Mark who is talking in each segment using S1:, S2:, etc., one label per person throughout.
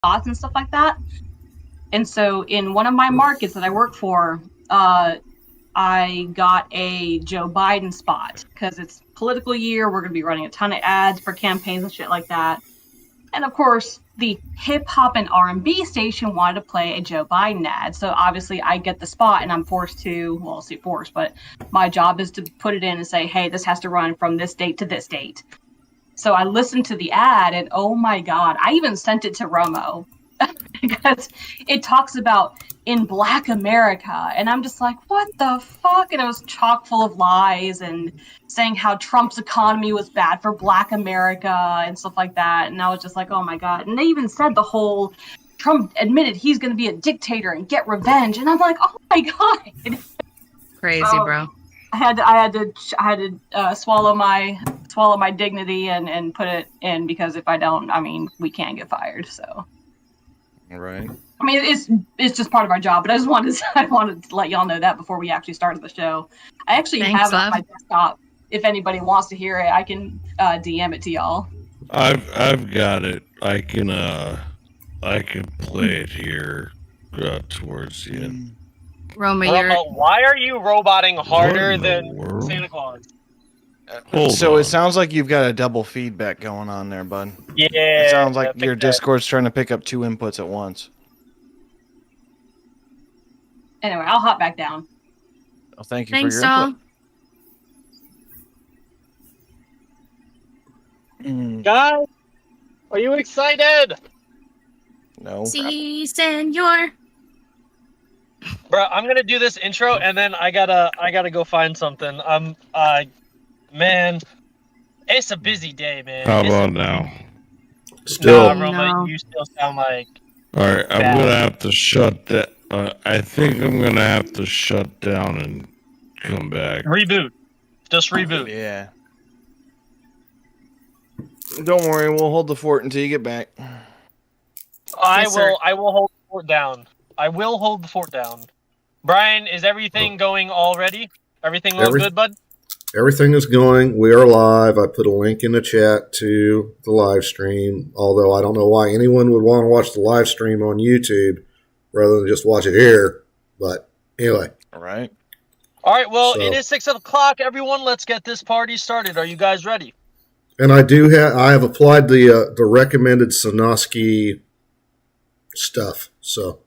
S1: spots and stuff like that. And so in one of my markets that I work for, I got a Joe Biden spot because it's political year. We're going to be running a ton of ads for campaigns and shit like that. And of course, the hip hop and R&B station wanted to play a Joe Biden ad. So obviously I get the spot and I'm forced to, well, I'll say forced, but my job is to put it in and say, hey, this has to run from this date to this date. So I listened to the ad and oh my God, I even sent it to Romo because it talks about in Black America. And I'm just like, what the fuck? And it was chock full of lies and saying how Trump's economy was bad for Black America and stuff like that. And I was just like, oh my God. And they even said the whole Trump admitted he's going to be a dictator and get revenge. And I'm like, oh my God.
S2: Crazy, bro.
S1: I had to swallow my dignity and put it in, because if I don't, I mean, we can't get fired. So.
S3: All right.
S1: I mean, it's just part of our job, but I wanted to let y'all know that before we actually started the show. I actually have it on my desktop. If anybody wants to hear it, I can DM it to y'all.
S4: I've got it. I can play it here towards the end.
S5: Roma, why are you roboting harder than Santa Claus?
S3: So it sounds like you've got a double feedback going on there, bud.
S5: Yeah.
S3: It sounds like your Discord's trying to pick up two inputs at once.
S1: Anyway, I'll hop back down.
S3: Well, thank you for your input.
S5: Guys, are you excited?
S3: No.
S2: Si, senor.
S5: Bro, I'm gonna do this intro and then I gotta go find something. Man, it's a busy day, man.
S4: How about now?
S5: Still, Roma, you still sound like.
S4: All right, I'm gonna have to shut that. I think I'm gonna have to shut down and come back.
S5: Reboot. Just reboot.
S3: Yeah. Don't worry, we'll hold the fort until you get back.
S5: I will hold the fort down. I will hold the fort down. Brian, is everything going already? Everything looks good, bud?
S6: Everything is going. We are live. I put a link in the chat to the live stream, although I don't know why anyone would want to watch the live stream on YouTube rather than just watch it here. But anyway.
S3: All right.
S5: All right, well, it is 6 o'clock, everyone. Let's get this party started. Are you guys ready?
S6: And I have applied the recommended Sonosky stuff. So.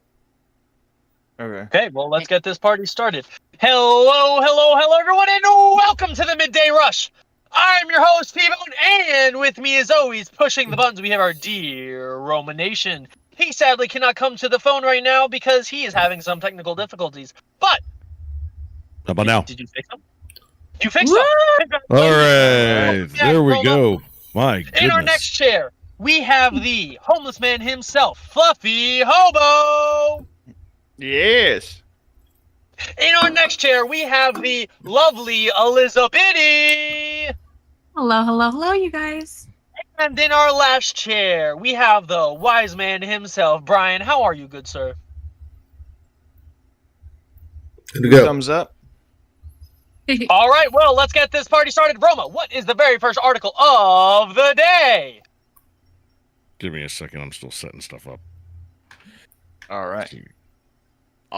S5: Okay, well, let's get this party started. Hello, everyone, and welcome to the Midday Rush. I'm your host, T-Bone, and with me, as always, pushing the buttons, we have our dear Roman Nation. He sadly cannot come to the phone right now because he is having some technical difficulties. But
S4: how about now?
S5: Did you fix them? You fixed them.
S4: All right, there we go. My goodness.
S5: In our next chair, we have the homeless man himself, Fluffy Hobo.
S3: Yes.
S5: In our next chair, we have the lovely Elizabeth.
S2: Hello, you guys.
S5: And in our last chair, we have the wise man himself, Brian. How are you, good sir?
S6: Good to go.
S3: Thumbs up.
S5: All right, well, let's get this party started. Roma, what is the very first article of the day?
S4: Give me a second. I'm still setting stuff up.
S3: All right.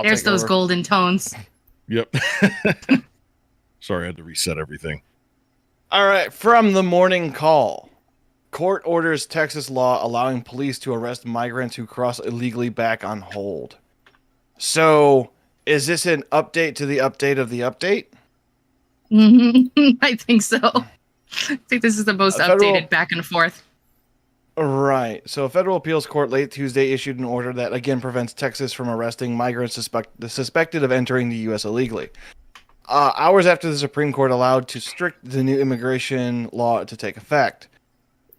S2: There's those golden tones.
S4: Yep. Sorry, I had to reset everything.
S3: All right, from the morning call. Court orders Texas law allowing police to arrest migrants who cross illegally back on hold. So, is this an update to the update of the update?
S2: I think so. I think this is the most updated back and forth.
S3: Right. So a federal appeals court late Tuesday issued an order that again prevents Texas from arresting migrants suspected of entering the U.S. illegally. Hours after the Supreme Court allowed the new immigration law to take effect.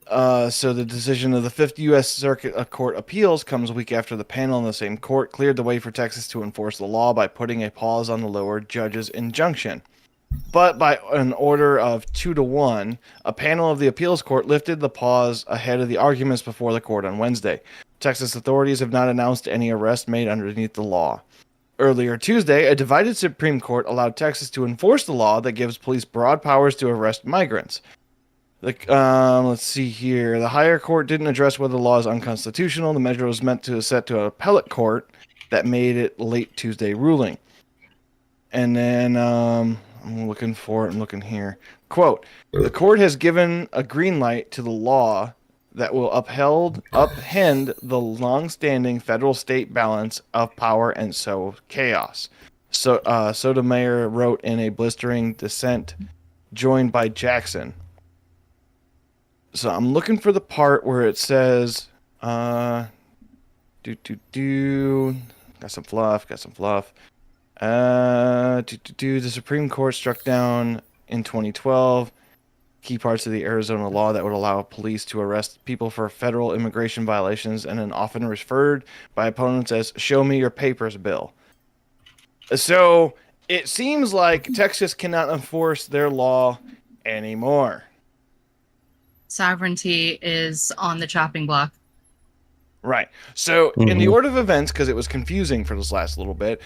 S3: So the decision of the 5th U.S. Circuit Court Appeals comes a week after the panel in the same court cleared the way for Texas to enforce the law by putting a pause on the lower judge's injunction. But by an order of 2-1, a panel of the appeals court lifted the pause ahead of the arguments before the court on Wednesday. Texas authorities have not announced any arrests made underneath the law. Earlier Tuesday, a divided Supreme Court allowed Texas to enforce the law that gives police broad powers to arrest migrants. Let's see here. The higher court didn't address whether the law is unconstitutional. The measure was meant to set to an appellate court that made it late Tuesday ruling. And then I'm looking for it. I'm looking here. Quote, the court has given a green light to the law that will upend the long-standing federal-state balance of power and sow chaos. So Sotomayor wrote in a blistering dissent joined by Jackson. So I'm looking for the part where it says, got some fluff. The Supreme Court struck down in 2012 key parts of the Arizona law that would allow police to arrest people for federal immigration violations, and then often referred by opponents as "show me your papers" bill. So it seems like Texas cannot enforce their law anymore.
S2: Sovereignty is on the chopping block.
S3: Right. So in the order of events, because it was confusing for this last little bit,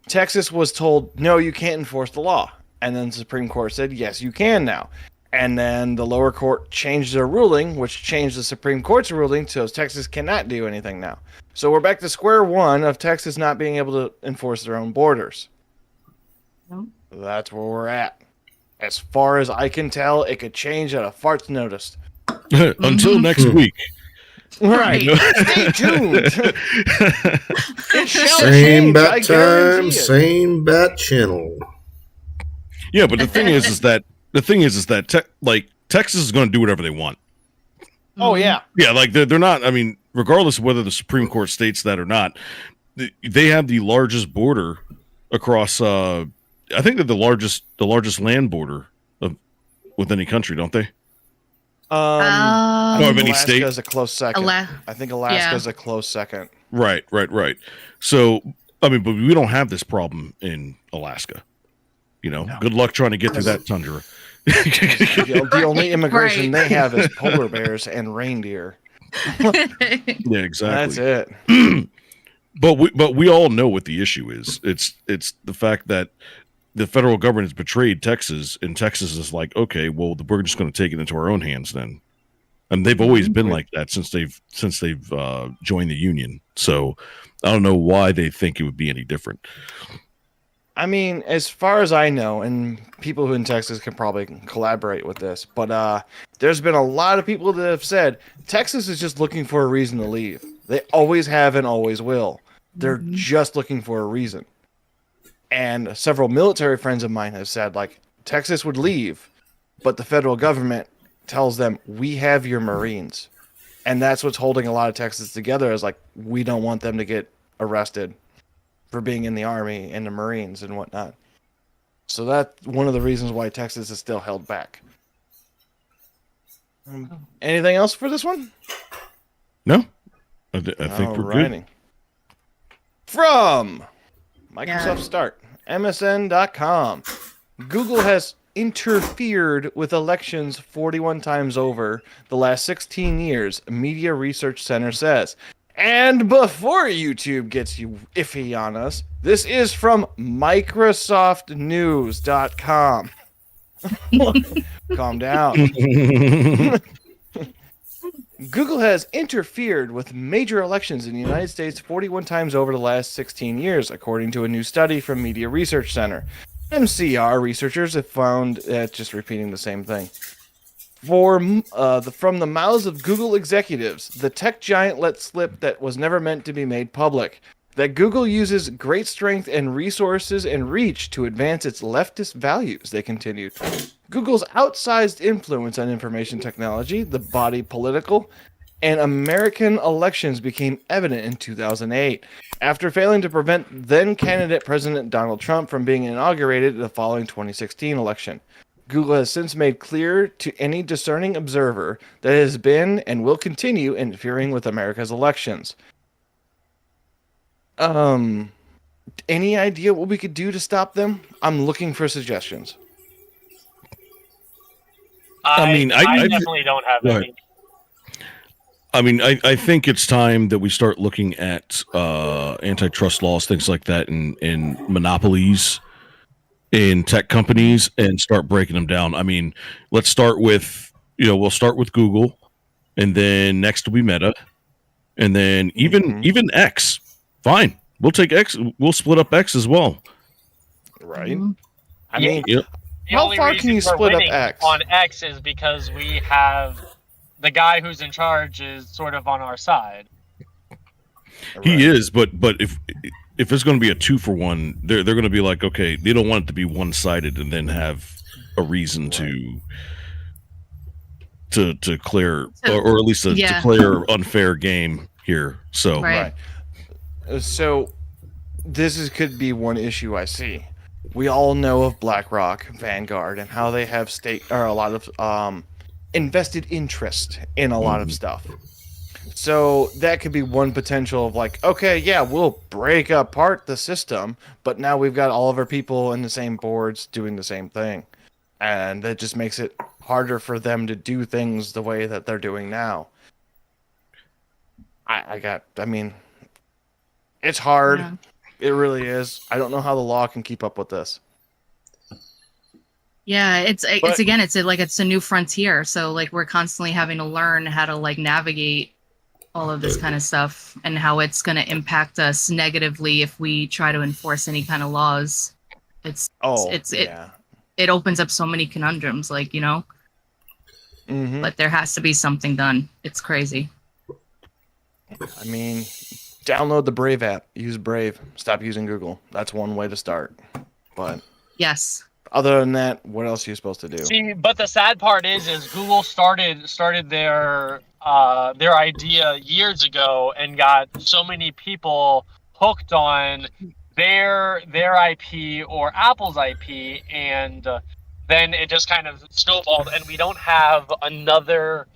S3: Texas was told, no, you can't enforce the law. And then the Supreme Court said, yes, you can now. And then the lower court changed their ruling, which changed the Supreme Court's ruling, so Texas cannot do anything now. So we're back to square one of Texas not being able to enforce their own borders. That's where we're at. As far as I can tell, it could change at a fart's notice.
S4: Until next week.
S3: Right. Stay tuned. It shall
S6: Same
S3: change, I
S6: bat
S3: guarantee
S6: time,
S3: it.
S6: same bat channel.
S4: Yeah, but the thing is that Texas is going to do whatever they want.
S3: Oh, yeah.
S4: Yeah, like they're not. I mean, regardless of whether the Supreme Court states that or not, they have the largest border across. I think they're the largest land border with any country, don't they?
S3: I
S4: Or
S3: think
S4: of any state?
S3: Alaska's a close second. I think Alaska's a close second.
S4: Right. So, I mean, but we don't have this problem in Alaska. You know, good luck trying to get through that tundra.
S3: The only immigration they have is polar bears and reindeer.
S4: Yeah, exactly.
S3: That's it.
S4: But we all know what the issue is. It's the fact that the federal government has betrayed Texas, and Texas is like, okay, well, we're just going to take it into our own hands then. And they've always been like that since they've joined the union. So I don't know why they think it would be any different.
S3: I mean, as far as I know, and people who in Texas can probably collaborate with this, but there's been a lot of people that have said Texas is just looking for a reason to leave. They always have and always will. They're just looking for a reason. And several military friends of mine have said, like, Texas would leave, but the federal government tells them, we have your Marines. And that's what's holding a lot of Texas together, is like, we don't want them to get arrested for being in the Army and the Marines and whatnot. So that's one of the reasons why Texas is still held back. Anything else for this one?
S4: No, I think we're good.
S3: From Microsoft Start, MSN.com. Google has interfered with elections 41 times over the last 16 years, Media Research Center says. And before YouTube gets you iffy on us, this is from MicrosoftNews.com. Calm down. Google has interfered with major elections in the United States 41 times over the last 16 years, according to a new study from Media Research Center. MCR researchers have found, just repeating the same thing. From the mouths of Google executives, the tech giant let slip that was never meant to be made public. That Google uses great strength and resources and reach to advance its leftist values, they continued. Google's outsized influence on information technology, the body political, and American elections became evident in 2008, after failing to prevent then-candidate President Donald Trump from being inaugurated in the following 2016 election. Google has since made clear to any discerning observer that it has been and will continue interfering with America's elections. Any idea what we could do to stop them? I'm looking for suggestions.
S5: I definitely don't have any.
S4: I mean, I think it's time that we start looking at antitrust laws, things like that, and monopolies in tech companies and start breaking them down. I mean, let's start with, we'll start with Google, and then next will be Meta, and then even X. Fine, we'll take X. We'll split up X as well.
S3: Right.
S2: Mhm.
S3: I mean,
S5: The
S3: how
S5: only
S3: far
S5: reason
S3: can you
S5: we're
S3: split up
S5: winning
S3: X?
S5: on X is because we have the guy who's in charge is sort of on our side.
S4: He
S3: Right.
S4: is, but if it's going to be a 2-for-1, they're going to be like, okay, they don't want it to be one-sided and then have a reason to clear or at least to clear unfair game here. So
S2: Right.
S3: So this could be one issue I see. We all know of BlackRock, Vanguard, and how they have a lot of invested interest in a lot of stuff. So that could be one potential of like, okay, yeah, we'll break apart the system, but now we've got all of our people in the same boards doing the same thing. And that just makes it harder for them to do things the way that they're doing now. I mean, it's hard.
S2: Yeah.
S3: It really is. I don't know how the law can keep up with this.
S2: Yeah, it's
S3: But-
S2: again, it's a new frontier. So like we're constantly having to learn how to like navigate all of this kind of stuff and how it's going to impact us negatively if we try to enforce any kind of laws. It opens up so many conundrums, like,
S3: Mhm.
S2: but there has to be something done. It's crazy.
S3: I mean, download the Brave app. Use Brave. Stop using Google. That's one way to start. But
S2: Yes.
S3: other than that, what else are you supposed to do?
S5: See, but the sad part is Google started their idea years ago and got so many people hooked on their IP or Apple's IP, and then it just kind of snowballed, and we don't have another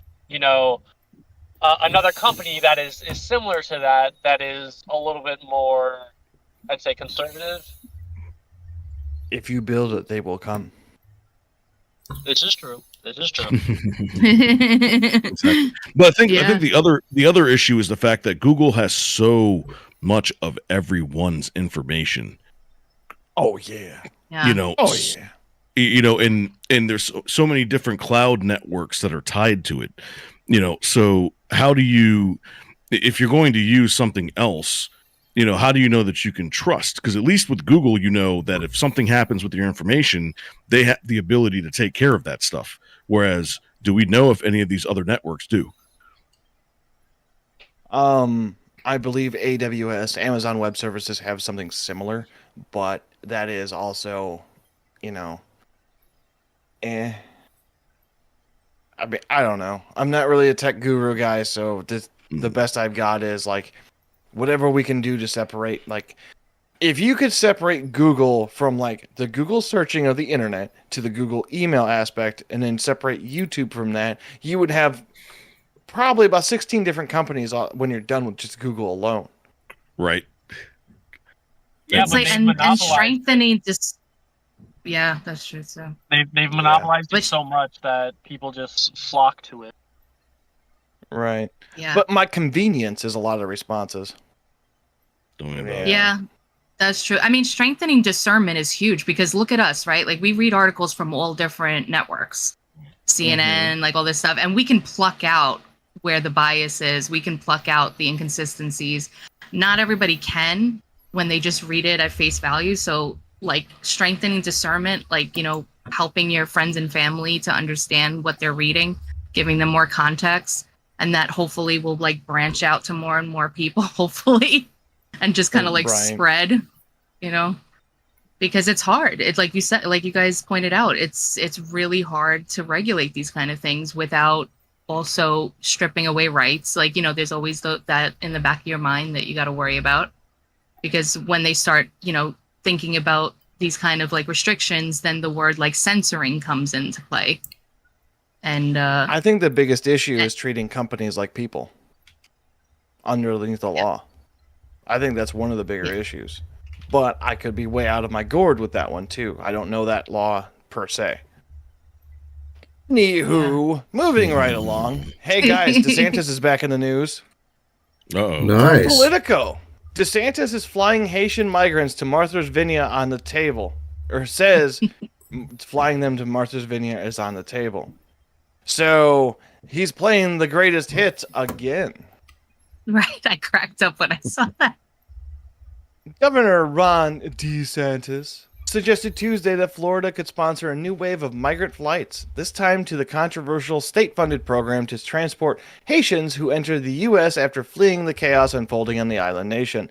S5: another company that is similar to that is a little bit more, I'd say, conservative.
S3: If you build it, they will come.
S5: This is true.
S4: exactly. But I think
S2: Yeah.
S4: the other issue is the fact that Google has so much of everyone's information.
S3: Oh yeah.
S2: Yeah.
S3: Oh yeah.
S4: And there's so many different cloud networks that are tied to it. So how do you, if you're going to use something else, how do you know that you can trust? Because at least with Google, that if something happens with your information, they have the ability to take care of that stuff. Whereas, do we know if any of these other networks do?
S3: I believe AWS, Amazon Web Services, have something similar, but that is also, I mean, I don't know. I'm not really a tech guru guy, so the best I've got is like whatever we can do to separate. Like, if you could separate Google from like the Google searching of the internet to the Google email aspect, and then separate YouTube from that, you would have probably about 16 different companies when you're done with just Google alone.
S4: Right.
S5: Yeah,
S2: It's
S5: but
S2: like,
S5: they've
S2: and
S5: monopolized
S2: strengthening just. Yeah, that's true. So
S5: They've monopolized it
S2: Which-
S5: so much that people just flock to it.
S3: Right.
S2: yeah.
S3: But my convenience is a lot of responses.
S4: Don't worry about
S3: Yeah.
S4: it.
S2: Yeah, that's true. I mean, strengthening discernment is huge because look at us, right? Like we read articles from all different networks, CNN, like all this stuff, and we can pluck out where the bias is. We can pluck out the inconsistencies. Not everybody can when they just read it at face value. So like strengthening discernment, like, helping your friends and family to understand what they're reading, giving them more context, and that hopefully will like branch out to more and more people, hopefully. And just kind of like
S3: Right.
S2: spread, because it's hard. It's like you said, like you guys pointed out, it's really hard to regulate these kind of things without also stripping away rights. Like, there's always that in the back of your mind that you got to worry about, because when they start, thinking about these kind of like restrictions, then the word like censoring comes into play. And
S3: I think the biggest issue is treating companies like people underneath the law. I think that's one of the bigger issues. But I could be way out of my gourd with that one too. I don't know that law per se. Anywho, moving right along. Hey guys, DeSantis is back in the news.
S4: Uh-oh.
S6: Nice.
S3: Politico. DeSantis is flying Haitian migrants to Martha's Vineyard on the table. or says flying them to Martha's Vineyard is on the table. So he's playing the greatest hits again.
S2: Right. I cracked up when I saw that.
S3: Governor Ron DeSantis suggested Tuesday that Florida could sponsor a new wave of migrant flights, this time to the controversial state-funded program to transport Haitians who entered the U.S. after fleeing the chaos unfolding on the island nation.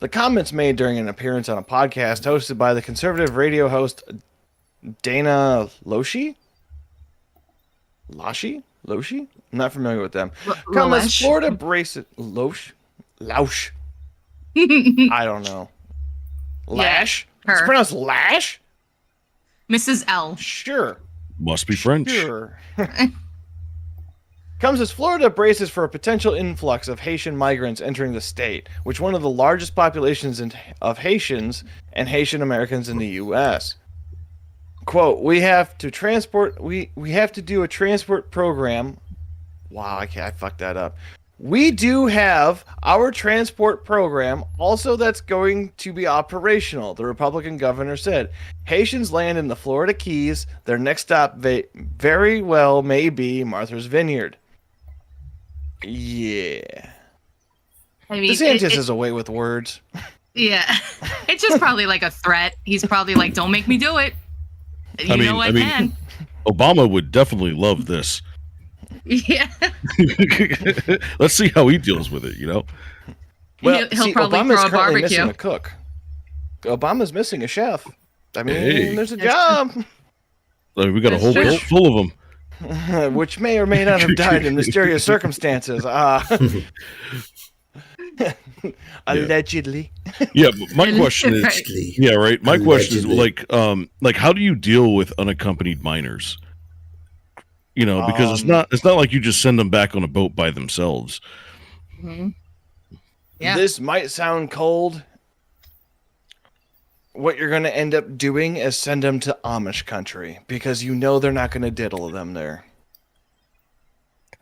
S3: The comments made during an appearance on a podcast hosted by the conservative radio host Dana Loesch? Loesch? I'm not familiar with them. Come as
S2: Loesch?
S3: Florida braces... Lausch? I don't know. Lash? It's
S2: her.
S3: pronounced Lash?
S2: Mrs. L.
S3: Sure.
S4: Must be French.
S3: Sure. Comes as Florida braces for a potential influx of Haitian migrants entering the state, which one of the largest populations of Haitians and Haitian Americans in the U.S. Quote, we have to do a transport program. Wow, I fucked that up. We do have our transport program also that's going to be operational, the Republican governor said. Haitians land in the Florida Keys. Their next stop very well may be Martha's Vineyard. Yeah.
S2: I mean,
S3: DeSantis is away with words.
S2: yeah. It's just probably like a threat. He's probably like, don't make me do it. You know I can.
S4: Obama would definitely love this.
S2: Yeah.
S4: Let's see how he deals with it, you know?
S3: Well,
S2: he'll
S3: see,
S2: probably
S3: Obama's
S2: throw a
S3: currently missing
S2: barbecue.
S3: a cook. Obama's missing a chef. I mean,
S4: Hey.
S3: there's a
S2: That's
S3: job.
S4: We got a
S2: That's
S4: whole
S2: true.
S4: boat full of them.
S3: Which may or may not have died in mysterious circumstances. Allegedly.
S4: Yeah, but my question is,
S2: Right.
S4: yeah, right. My question is
S6: Allegedly.
S4: like, how do you deal with unaccompanied minors? You know, because
S3: Um,
S4: it's not like you just send them back on a boat by themselves.
S2: Mhm. Yeah.
S3: This might sound cold. What you're going to end up doing is send them to Amish country because you know they're not going to diddle them there.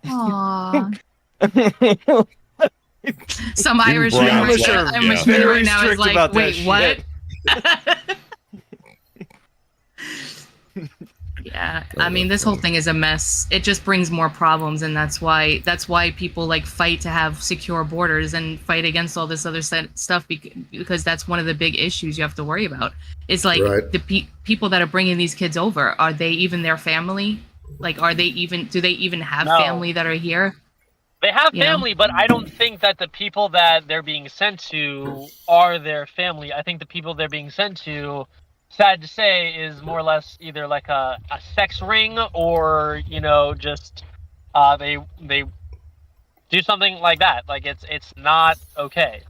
S2: Aw. Some Irish
S4: Brian
S2: man right
S3: Sure.
S2: now, Irish
S4: Yeah.
S2: man
S3: Very
S2: right now is
S3: strict
S2: like,
S3: about that
S2: wait, what?
S3: shit.
S2: Yeah, I mean, this whole thing is a mess. It just brings more problems, and that's why people like fight to have secure borders and fight against all this other stuff because that's one of the big issues you have to worry about. It's like
S6: Right.
S2: the people that are bringing these kids over, are they even their family? Like, do they even have
S5: No.
S2: family that are here?
S5: They have
S2: You know?
S5: family, but I don't think that the people that they're being sent to are their family. I think the people they're being sent to, sad to say, is more or less either like a sex ring or, you know, just they do something like that. Like it's not okay.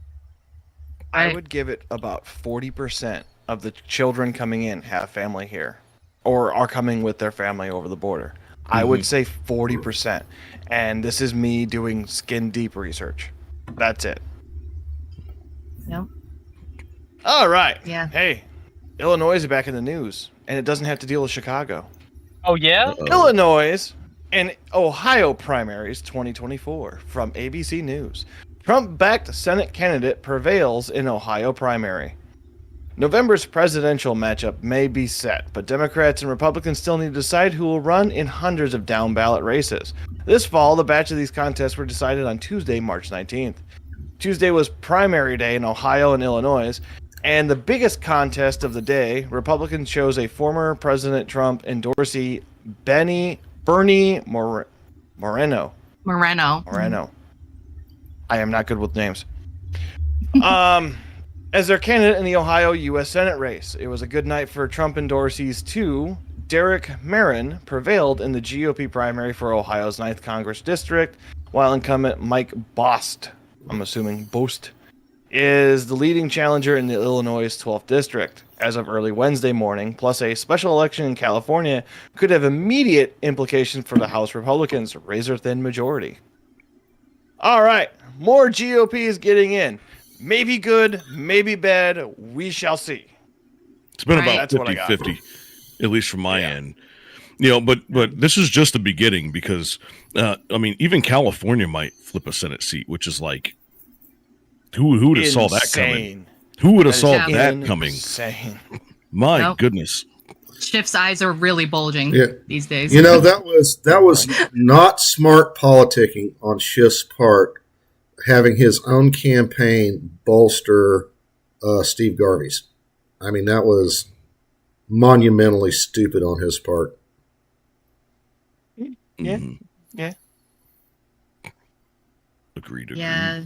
S3: I
S2: Right.
S3: would give it about 40% of the children coming in have family here or are coming with their family over the border. I would say 40%. And this is me doing skin deep research. That's it.
S2: Yep.
S3: All right.
S2: Yeah.
S3: Hey, Illinois is back in the news, and it doesn't have to deal with Chicago.
S5: Oh yeah?
S3: Illinois and Ohio primaries 2024 from ABC News. Trump-backed Senate candidate prevails in Ohio primary. November's presidential matchup may be set, but Democrats and Republicans still need to decide who will run in hundreds of down-ballot races. This fall, the batch of these contests were decided on Tuesday, March 19th. Tuesday was primary day in Ohio and Illinois, and the biggest contest of the day, Republicans chose a former President Trump endorsee, Bernie Moreno.
S2: Moreno.
S3: I am not good with names. As their candidate in the Ohio U.S. Senate race. It was a good night for Trump endorsees too. Derek Marin prevailed in the GOP primary for Ohio's 9th Congress District, while incumbent Mike Bost, I'm assuming Bost, is the leading challenger in the Illinois 12th District. As of early Wednesday morning, plus a special election in California could have immediate implications for the House Republicans' razor-thin majority. All right, more GOP is getting in. Maybe good, maybe bad. We shall see.
S4: It's been
S2: Right.
S4: about
S3: That's what I got.
S4: 50-50, at least from my end. You know, but this is just the beginning because, I mean, even California might flip a Senate seat, which is like, who would have saw that coming?
S3: Insane.
S4: Who would have
S3: That
S4: saw
S3: is
S4: that coming?
S3: Insane.
S4: My
S2: Nope.
S4: goodness.
S2: Schiff's eyes are really bulging
S6: Yeah.
S2: these days.
S6: You know, that was not smart politicking on Schiff's part, having his own campaign bolster Steve Garvey's. I mean, that was monumentally stupid on his part.
S3: Yeah.
S4: Mhm.
S3: Yeah.
S4: Agreed.
S2: Yeah,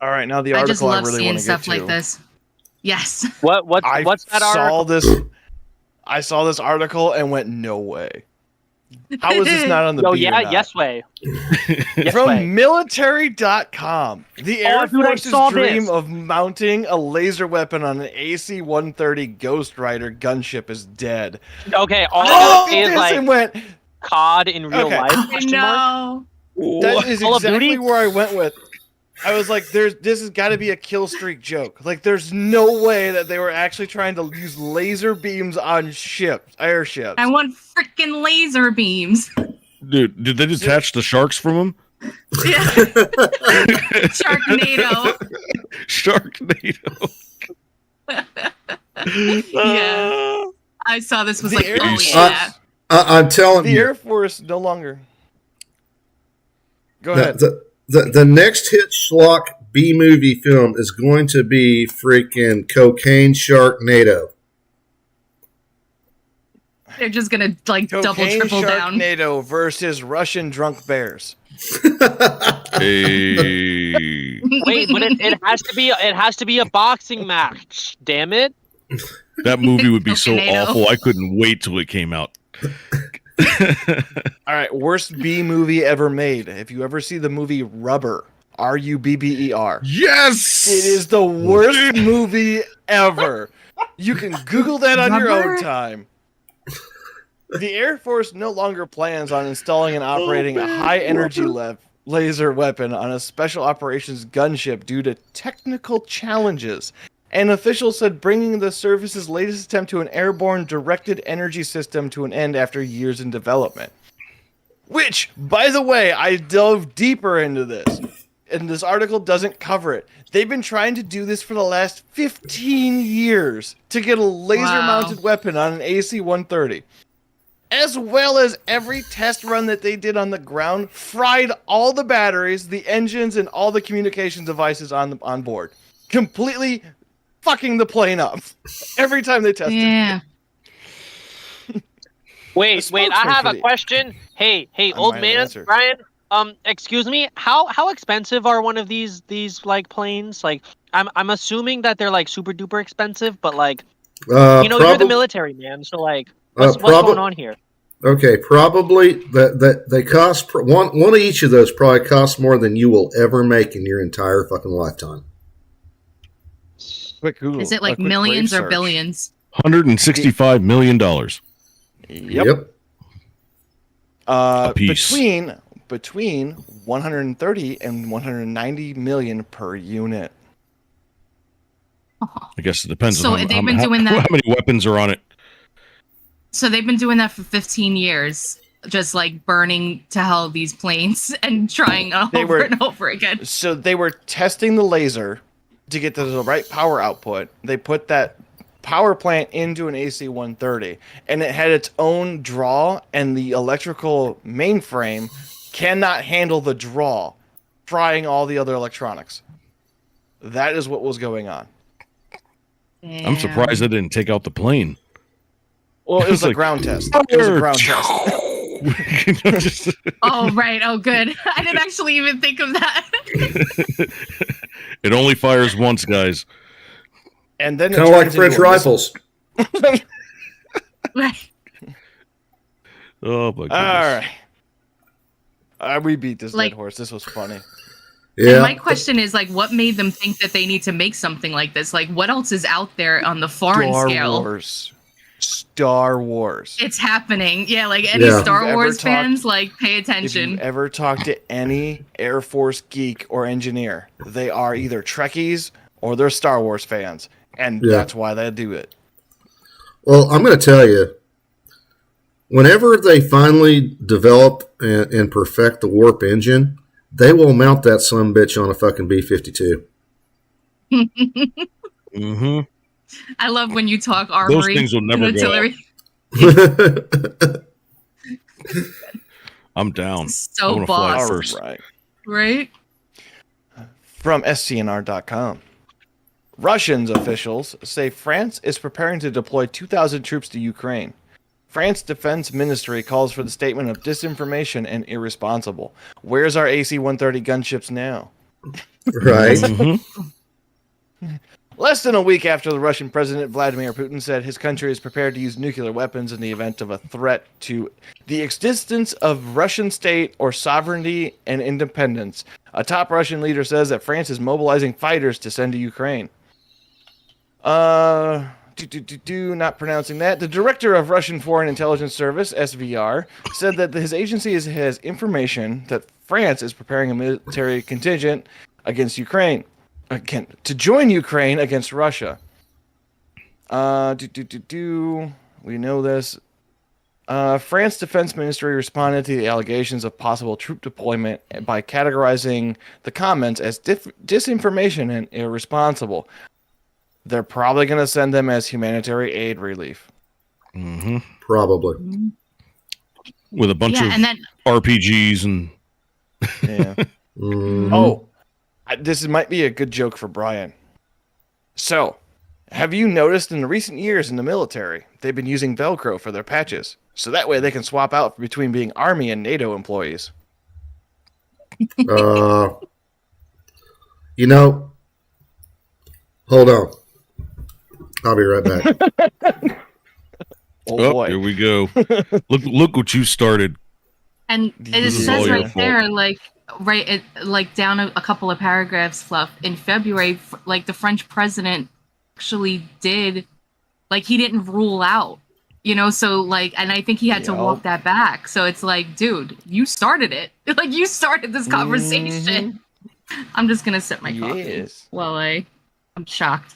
S3: All right, now the
S2: I just
S3: article I,
S2: love
S3: really
S2: seeing
S3: want to get
S2: stuff
S3: to.
S2: like this. Yes.
S5: What's that
S3: saw
S5: article?
S3: this. I saw this article and went, no way. How is this not on the
S5: Oh
S3: beat or
S5: yeah,
S3: not?
S5: yes way. Yes
S3: From
S5: way.
S3: military.com. The Air
S5: dude, I
S3: Force's
S5: saw
S3: dream
S5: this.
S3: of mounting a laser weapon on an AC-130 Ghost Rider gunship is dead.
S5: Okay, all
S3: I
S5: I
S3: looked
S5: see
S3: at
S5: is
S3: this
S5: like
S3: and went,
S5: COD in real
S3: Okay.
S5: life.
S2: I
S5: question mark?
S2: know.
S3: that is
S5: Call of
S3: exactly
S5: Duty?
S3: where I went with. I was like, this has got to be a kill streak joke. Like, there's no way that they were actually trying to use laser beams on airships.
S2: I want freaking laser beams.
S4: Dude, did they detach the sharks from him?
S2: Yeah. Sharknado.
S4: Sharknado.
S2: Yeah. I saw this was
S3: The
S2: like,
S3: Air
S2: oh
S3: Force-
S2: yeah.
S6: I'm telling
S3: The
S6: you,
S3: Air Force no longer. Go ahead.
S6: the next hit schlock B movie film is going to be freaking Cocaine Sharknado.
S2: They're just gonna like double
S3: Cocaine
S2: triple down.
S3: Sharknado versus Russian drunk bears.
S4: Hey.
S5: Wait, but it has to be a boxing match. Damn it!
S4: That movie would be so
S2: Coconado.
S4: awful. I couldn't wait till it came out.
S3: All right, worst B movie ever made. If you ever see the movie Rubber, Rubber,
S4: Yes.
S3: it is the worst movie ever. You can Google that on your
S2: Rubber?
S3: own time. The Air Force no longer plans on installing and operating a high-energy laser weapon on a special operations gunship due to technical challenges. An official said bringing the service's latest attempt to an airborne directed energy system to an end after years in development. Which, by the way, I dove deeper into this, and this article doesn't cover it. They've been trying to do this for the last 15 years to get a laser-mounted weapon on an AC-130. As well as every test run that they did on the ground, fried all the batteries, the engines, and all the communication devices on board. Completely fucking the plane up every time they tested.
S2: Yeah.
S5: Wait,
S3: spokesman
S5: I have
S3: for
S5: a
S3: the-
S5: question. Hey,
S3: I
S5: old
S3: might
S5: man,
S3: answer.
S5: Brian. Excuse me. How expensive are one of these like planes? Like, I'm assuming that they're like super duper expensive, but like, you're the military, man. So like, what's going on here?
S6: Okay, probably that they cost one of each of those probably costs more than you will ever make in your entire fucking lifetime.
S3: Quick Google.
S2: Is it
S3: a
S2: like
S3: quick
S2: millions
S3: Brave
S2: or
S3: search.
S2: billions?
S4: $165 million.
S3: Yep.
S4: A piece.
S3: Between 130 and 190 million per unit.
S4: I guess it depends
S2: So
S4: on
S2: they've been doing that-
S4: how many weapons are on it.
S2: So they've been doing that for 15 years, just like burning to hell these planes and trying
S3: They
S2: over
S3: were-
S2: and over again.
S3: So they were testing the laser to get to the right power output. They put that power plant into an AC-130, and it had its own draw, and the electrical mainframe cannot handle the draw, frying all the other electronics. That is what was going on.
S4: I'm surprised they didn't take out the plane.
S3: Well, it was
S4: It's
S3: a
S4: like,
S3: ground test. It was a ground test.
S4: Just-
S2: Oh, right. Oh, good. I didn't actually even think of that.
S4: it only fires once, guys.
S3: And then it
S6: Kind of like
S3: turns
S6: French
S3: into a missile.
S6: rifles.
S2: Right.
S4: Oh my goodness.
S3: All right. We beat this
S2: Like-
S3: dead horse. This was funny.
S2: And
S6: Yeah,
S2: my question is, like, what made them think that they need to make something like this? Like, what else is out there on the foreign scale?
S3: Star Wars.
S2: It's happening. Yeah, like any
S6: Yeah.
S2: Star
S3: If you've
S2: Wars
S3: ever talked-
S2: fans, like, pay
S3: If you
S2: attention.
S3: ever talk to any Air Force geek or engineer, they are either Trekkies or they're Star Wars fans. And
S6: Yeah.
S3: that's why they do it.
S6: well, I'm going to tell you, whenever they finally develop and perfect the warp engine, they will mount that sumbitch on a fucking B-52.
S4: Mm-hmm.
S2: I love when you talk armory.
S4: things will never
S2: and
S4: go
S2: artillery.
S4: I'm down. I
S2: So
S4: wanna fly
S2: boss,
S4: first.
S3: All right.
S2: right?
S3: From SCNR.com. Russian officials say France is preparing to deploy 2,000 troops to Ukraine. France Defense Ministry calls for the statement of disinformation and irresponsible. Where's our AC-130 gunships now?
S6: Right.
S4: Mhm.
S3: Less than a week after the Russian President Vladimir Putin said his country is prepared to use nuclear weapons in the event of a threat to the existence of Russian state or sovereignty and independence, a top Russian leader says that France is mobilizing fighters to send to Ukraine. Not pronouncing that. The director of Russian Foreign Intelligence Service, SVR, said that his agency has information that France is preparing a military contingent against Ukraine. To join Ukraine against Russia. We know this. France Defense Ministry responded to the allegations of possible troop deployment by categorizing the comments as disinformation and irresponsible. They're probably going to send them as humanitarian aid relief.
S4: Mhm.
S6: Probably.
S4: With a bunch
S2: Yeah,
S4: of
S2: and then
S4: RPGs and
S3: Yeah.
S6: Mhm.
S3: Oh, this might be a good joke for Brian. So, have you noticed in the recent years in the military, they've been using Velcro for their patches, so that way they can swap out between being Army and NATO employees.
S6: Uh, you know, hold on. I'll be right back.
S3: Oh,
S4: oh,
S3: boy.
S4: here we go. Look what you started.
S2: and it
S3: This
S4: is
S2: says
S4: all your
S2: right
S4: fault.
S2: there, like down a couple of paragraphs, Fluff. In February, like the French president actually did, like he didn't rule out, so like, and I think he had to
S3: Yep.
S2: walk that back. So it's like, dude, you started it. Like you started this conversation. I'm just gonna sip my coffee
S3: Yes.
S2: while I'm shocked.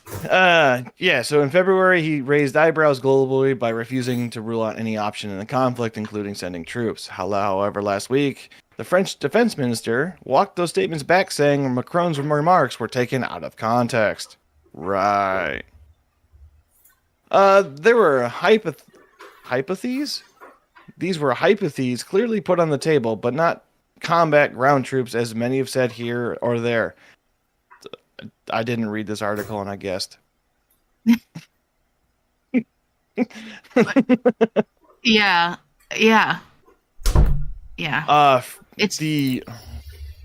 S3: Yeah, so in February, he raised eyebrows globally by refusing to rule out any option in the conflict, including sending troops. However, last week, the French defense minister walked those statements back, saying Macron's remarks were taken out of context. Right. There were hypotheses? These were hypotheses clearly put on the table, but not combat ground troops, as many have said here or there. I didn't read this article and I guessed.
S2: Yeah. It's-
S3: The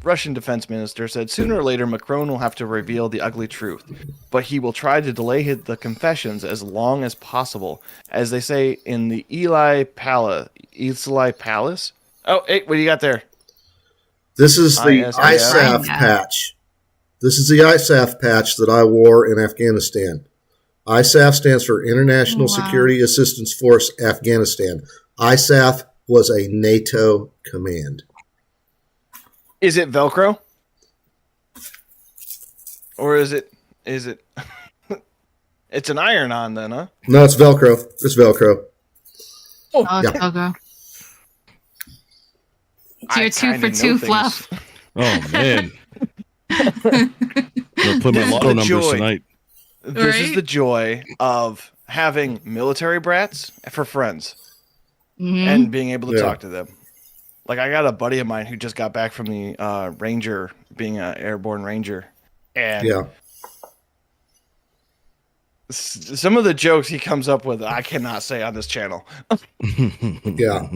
S3: Russian defense minister said sooner or later Macron will have to reveal the ugly truth, but he will try to delay the confessions as long as possible, as they say in the Eli Palace. Oh, hey, what do you got there?
S6: This is the
S3: ISAF.
S6: ISAF patch. This is the ISAF patch that I wore in Afghanistan. ISAF stands for International
S2: Wow.
S6: Security Assistance Force Afghanistan. ISAF was a NATO command.
S3: Is it Velcro? Or is it it's an iron-on then, huh?
S6: No, it's Velcro. It's Velcro.
S2: Oh,
S6: Yeah.
S2: okay. It's
S3: I
S2: your two
S3: kinda
S2: for two,
S3: know
S2: Fluff.
S3: things.
S4: Oh man. I'm gonna play my
S3: This is
S4: lotto
S3: the
S4: numbers
S3: joy.
S4: tonight.
S3: This is
S2: Right?
S3: the joy of having military brats for friends
S2: Mhm.
S3: and being able to
S6: Yeah.
S3: talk to them. Like I got a buddy of mine who just got back from the Ranger, being an airborne Ranger, and
S6: Yeah.
S3: some of the jokes he comes up with, I cannot say on this channel
S6: Yeah.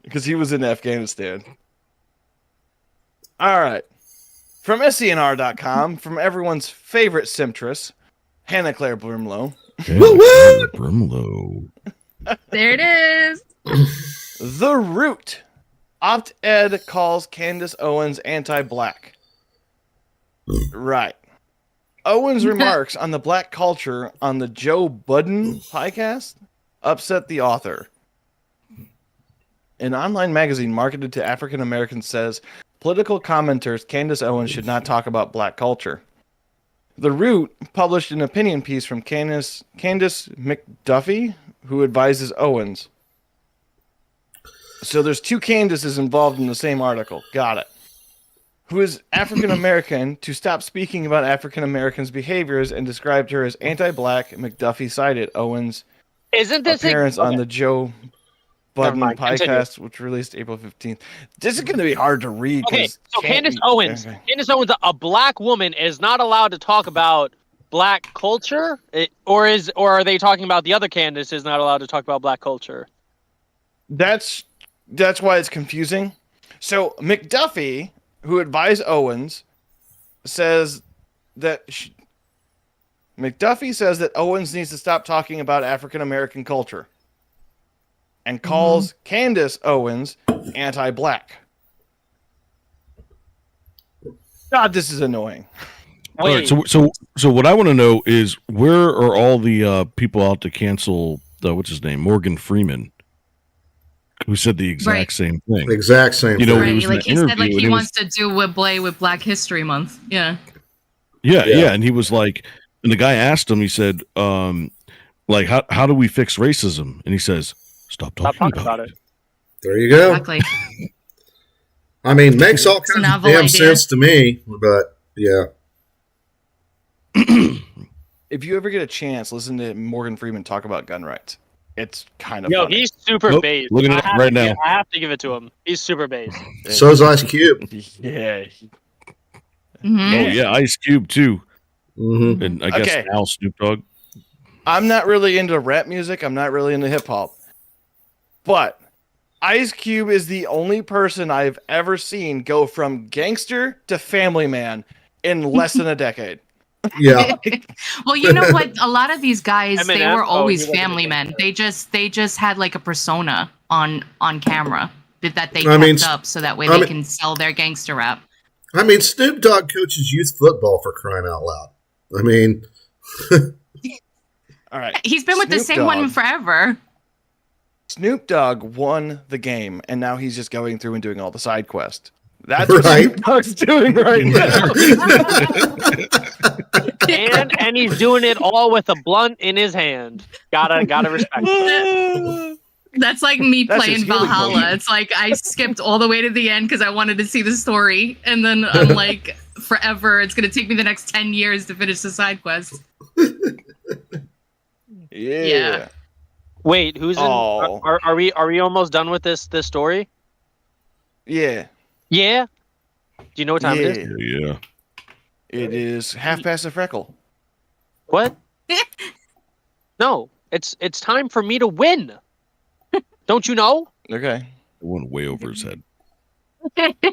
S3: because he was in Afghanistan. All right, from SCNR.com, from everyone's favorite Simtress, Hannah Claire Brimlow.
S6: Woo-woo!
S4: Brimlow.
S2: There it is.
S3: The Root. Opt-Ed calls Candace Owens anti-black. Right. Owens' remarks on the black culture on the Joe Budden podcast upset the author. An online magazine marketed to African Americans says political commenters Candace Owens should not talk about black culture. The Root published an opinion piece from Candace McDuffie, who advises Owens. So there's two Candaces involved in the same article. Got it. who is African American, to stop speaking about African Americans' behaviors and described her as anti-black. McDuffie cited Owens'
S5: Isn't this
S3: appearance on
S5: okay.
S3: the Joe Budden
S5: mind, continue.
S3: podcast, which released April 15th. This is going to be hard to read.
S5: Okay,
S3: 'cause
S5: so
S3: can't-
S5: Candace Owens,
S3: okay.
S5: a black woman, is not allowed to talk about black culture, or are they talking about the other Candace is not allowed to talk about black culture?
S3: That's why it's confusing. So McDuffie, who advised Owens, says that McDuffie says that Owens needs to stop talking about African American culture, and calls Candace Owens anti-black. God, this is annoying.
S4: All right, so what I want to know is, where are all the people out to cancel what's his name, Morgan Freeman, who said the exact same thing?
S6: Exact same
S4: You know,
S6: thing.
S4: he was in
S2: like
S4: an
S2: he said,
S4: interview
S2: like
S4: and
S2: he
S4: it
S2: wants to do with Black History Month. Yeah.
S4: Yeah, and he was like, and the guy asked him, he said, like, how do we fix racism? And he says, stop talking about it.
S6: There you go.
S2: Exactly.
S6: I mean, makes all
S2: It's a
S6: kinds of
S2: novel
S6: damn
S2: idea.
S6: sense to me, but yeah.
S3: If you ever get a chance, listen to Morgan Freeman talk about gun rights. It's kind of
S5: Yo,
S3: funny.
S5: he's super
S4: Nope,
S5: based.
S4: looking it up right now.
S5: I have to give it to him. He's super based.
S6: So's Ice Cube.
S3: Yeah.
S2: Mhm.
S4: Oh yeah, Ice Cube too,
S6: Mm-hmm.
S4: and I guess
S3: Okay.
S4: now Snoop Dogg.
S3: I'm not really into rap music. I'm not really into hip hop. But Ice Cube is the only person I've ever seen go from gangster to family man in less than a decade.
S6: Yeah.
S2: Well, you know what? A lot of these guys, they
S5: Eminem?
S2: were
S5: Oh,
S2: always
S5: he wasn't
S2: family
S5: a
S2: men. They just had like a persona on camera that they
S6: I
S2: kept
S6: mean,
S2: up so that way
S6: I
S2: they
S6: mean-
S2: can sell their gangster rap.
S6: I mean, Snoop Dogg coaches youth football, for crying out loud. I mean,
S3: All right.
S2: He's been with the
S3: Snoop
S2: same woman
S3: Dogg.
S2: forever.
S3: Snoop Dogg won the game, and now he's just going through and doing all the side quests. That's what
S6: Right.
S3: Snoop Dogg's doing right now.
S5: and he's doing it all with a blunt in his hand. Gotta respect it.
S2: That's like me
S3: That's
S2: playing
S3: his healing
S2: Valhalla.
S3: potion.
S2: It's like I skipped all the way to the end because I wanted to see the story, and then I'm like, forever. It's gonna take me the next 10 years to finish the side quest.
S3: Yeah.
S5: Wait, who's in?
S3: Oh.
S5: Are we almost done with this story?
S3: Yeah.
S5: Yeah. Do you know what time it is?
S4: Yeah.
S3: It is half past a freckle.
S5: What? No, it's time for me to win. Don't you know?
S3: Okay.
S4: It went way over his head.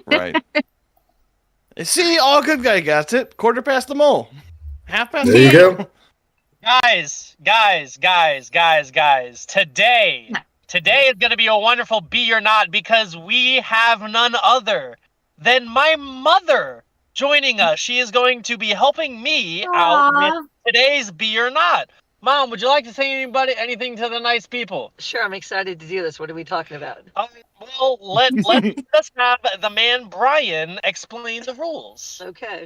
S3: Right. See, all good guy gets it. Quarter past the mole. Half past
S6: there
S3: the
S6: you go.
S5: Guys. Today is going to be a wonderful Be or Not because we have none other than my mother joining us. She is going to be helping me out with today's Be or Not. Mom, would you like to say anything to the nice people?
S7: Sure, I'm excited to do this. What are we talking about?
S5: Well, let's have the man Brian explain the rules.
S7: Okay.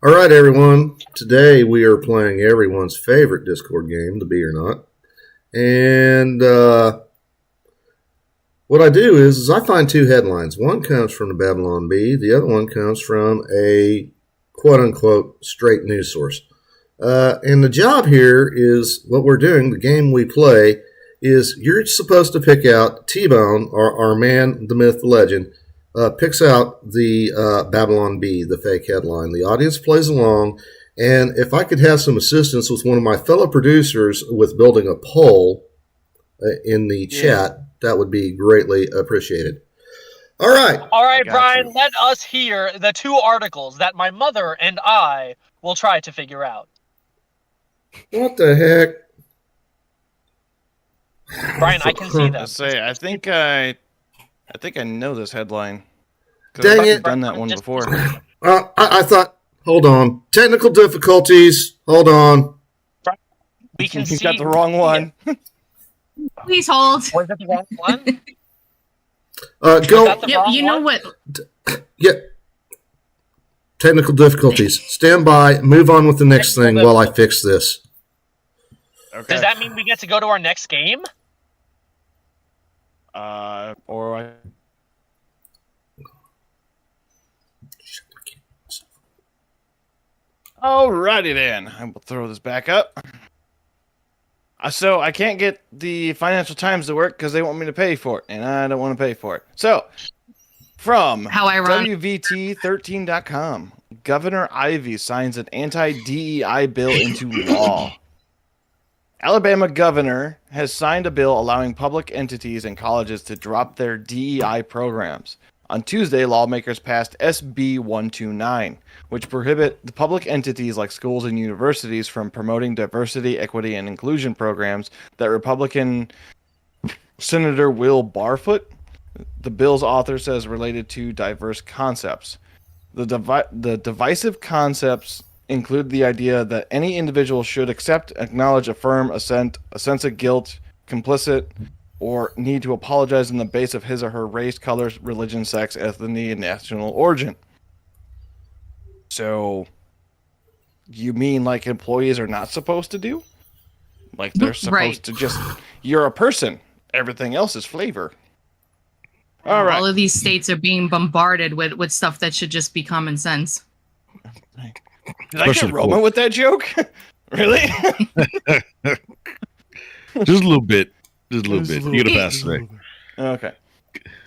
S6: All right, everyone. Today we are playing everyone's favorite Discord game, the Be or Not. And what I do is I find two headlines. One comes from the Babylon Bee. The other one comes from a quote-unquote straight news source. And the job here is what we're doing, the game we play, is you're supposed to pick out T-Bone, our man, the myth, the legend, picks out the Babylon Bee, the fake headline. The audience plays along, and if I could have some assistance with one of my fellow producers with building a poll in the chat, that would be greatly appreciated. All right.
S5: All right,
S3: Got
S5: Brian,
S3: you.
S5: let us hear the two articles that my mother and I will try to figure out.
S6: What the heck?
S5: Brian, I can see them.
S3: Let's say I think I know this headline. 'Cause
S6: Dang
S3: I've
S6: it.
S3: done that one before.
S6: I thought, hold on. Technical difficulties. Hold on.
S5: We can
S3: You
S5: see.
S3: got the wrong one.
S2: Please hold.
S5: Was it the wrong one?
S6: Go.
S5: that the
S2: Yeah,
S5: wrong
S2: you know
S5: one?
S2: what?
S6: Yeah. Technical difficulties. Stand by. Move on with the next thing while I fix this.
S3: Okay.
S5: Does that mean we get to go to our next game?
S3: Alrighty then. I will throw this back up. So I can't get the Financial Times to work because they want me to pay for it, and I don't want to pay for it. So, from
S2: How ironic.
S3: WVT13.com, Governor Ivey signs an anti-DEI bill into law. Alabama governor has signed a bill allowing public entities and colleges to drop their DEI programs. On Tuesday, lawmakers passed SB 129, which prohibit the public entities like schools and universities from promoting diversity, equity, and inclusion programs that Republican Senator Will Barfoot, the bill's author, says related to diverse concepts. The divisive concepts include the idea that any individual should accept, acknowledge, affirm, assent, a sense of guilt, complicit, or need to apologize on the basis of his or her race, color, religion, sex, ethnicity, and national origin. So, you mean like employees are not supposed to do? Like they're supposed to just, you're a person. Everything else is flavor. All right.
S2: All of these states are being bombarded with stuff that should just be common sense.
S3: Did I get Roman with that joke? Really?
S4: Just a little bit. Just a little bit. You gotta pass today.
S3: Okay.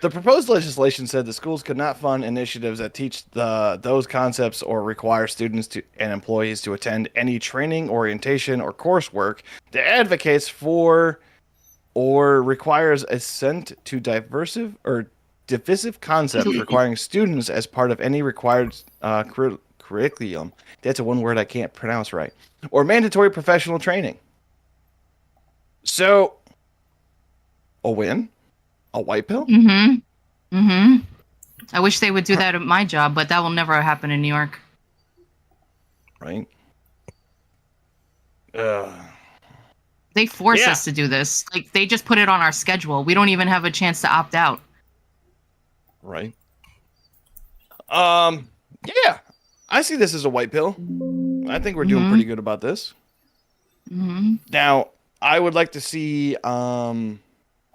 S3: The proposed legislation said the schools could not fund initiatives that teach those concepts or require students and employees to attend any training, orientation, or coursework that advocates for or requires assent to divisive concepts requiring students as part of any required curriculum. That's a one word I can't pronounce right. Or mandatory professional training. So, a win? A white pill?
S2: I wish they would do that at my job, but that will never happen in New York.
S3: Right?
S2: They force us to do this. Like, they just put it on our schedule. We don't even have a chance to opt out.
S3: Right. Yeah. I see this as a white pill. I think we're doing pretty good about this. Now, I would like to see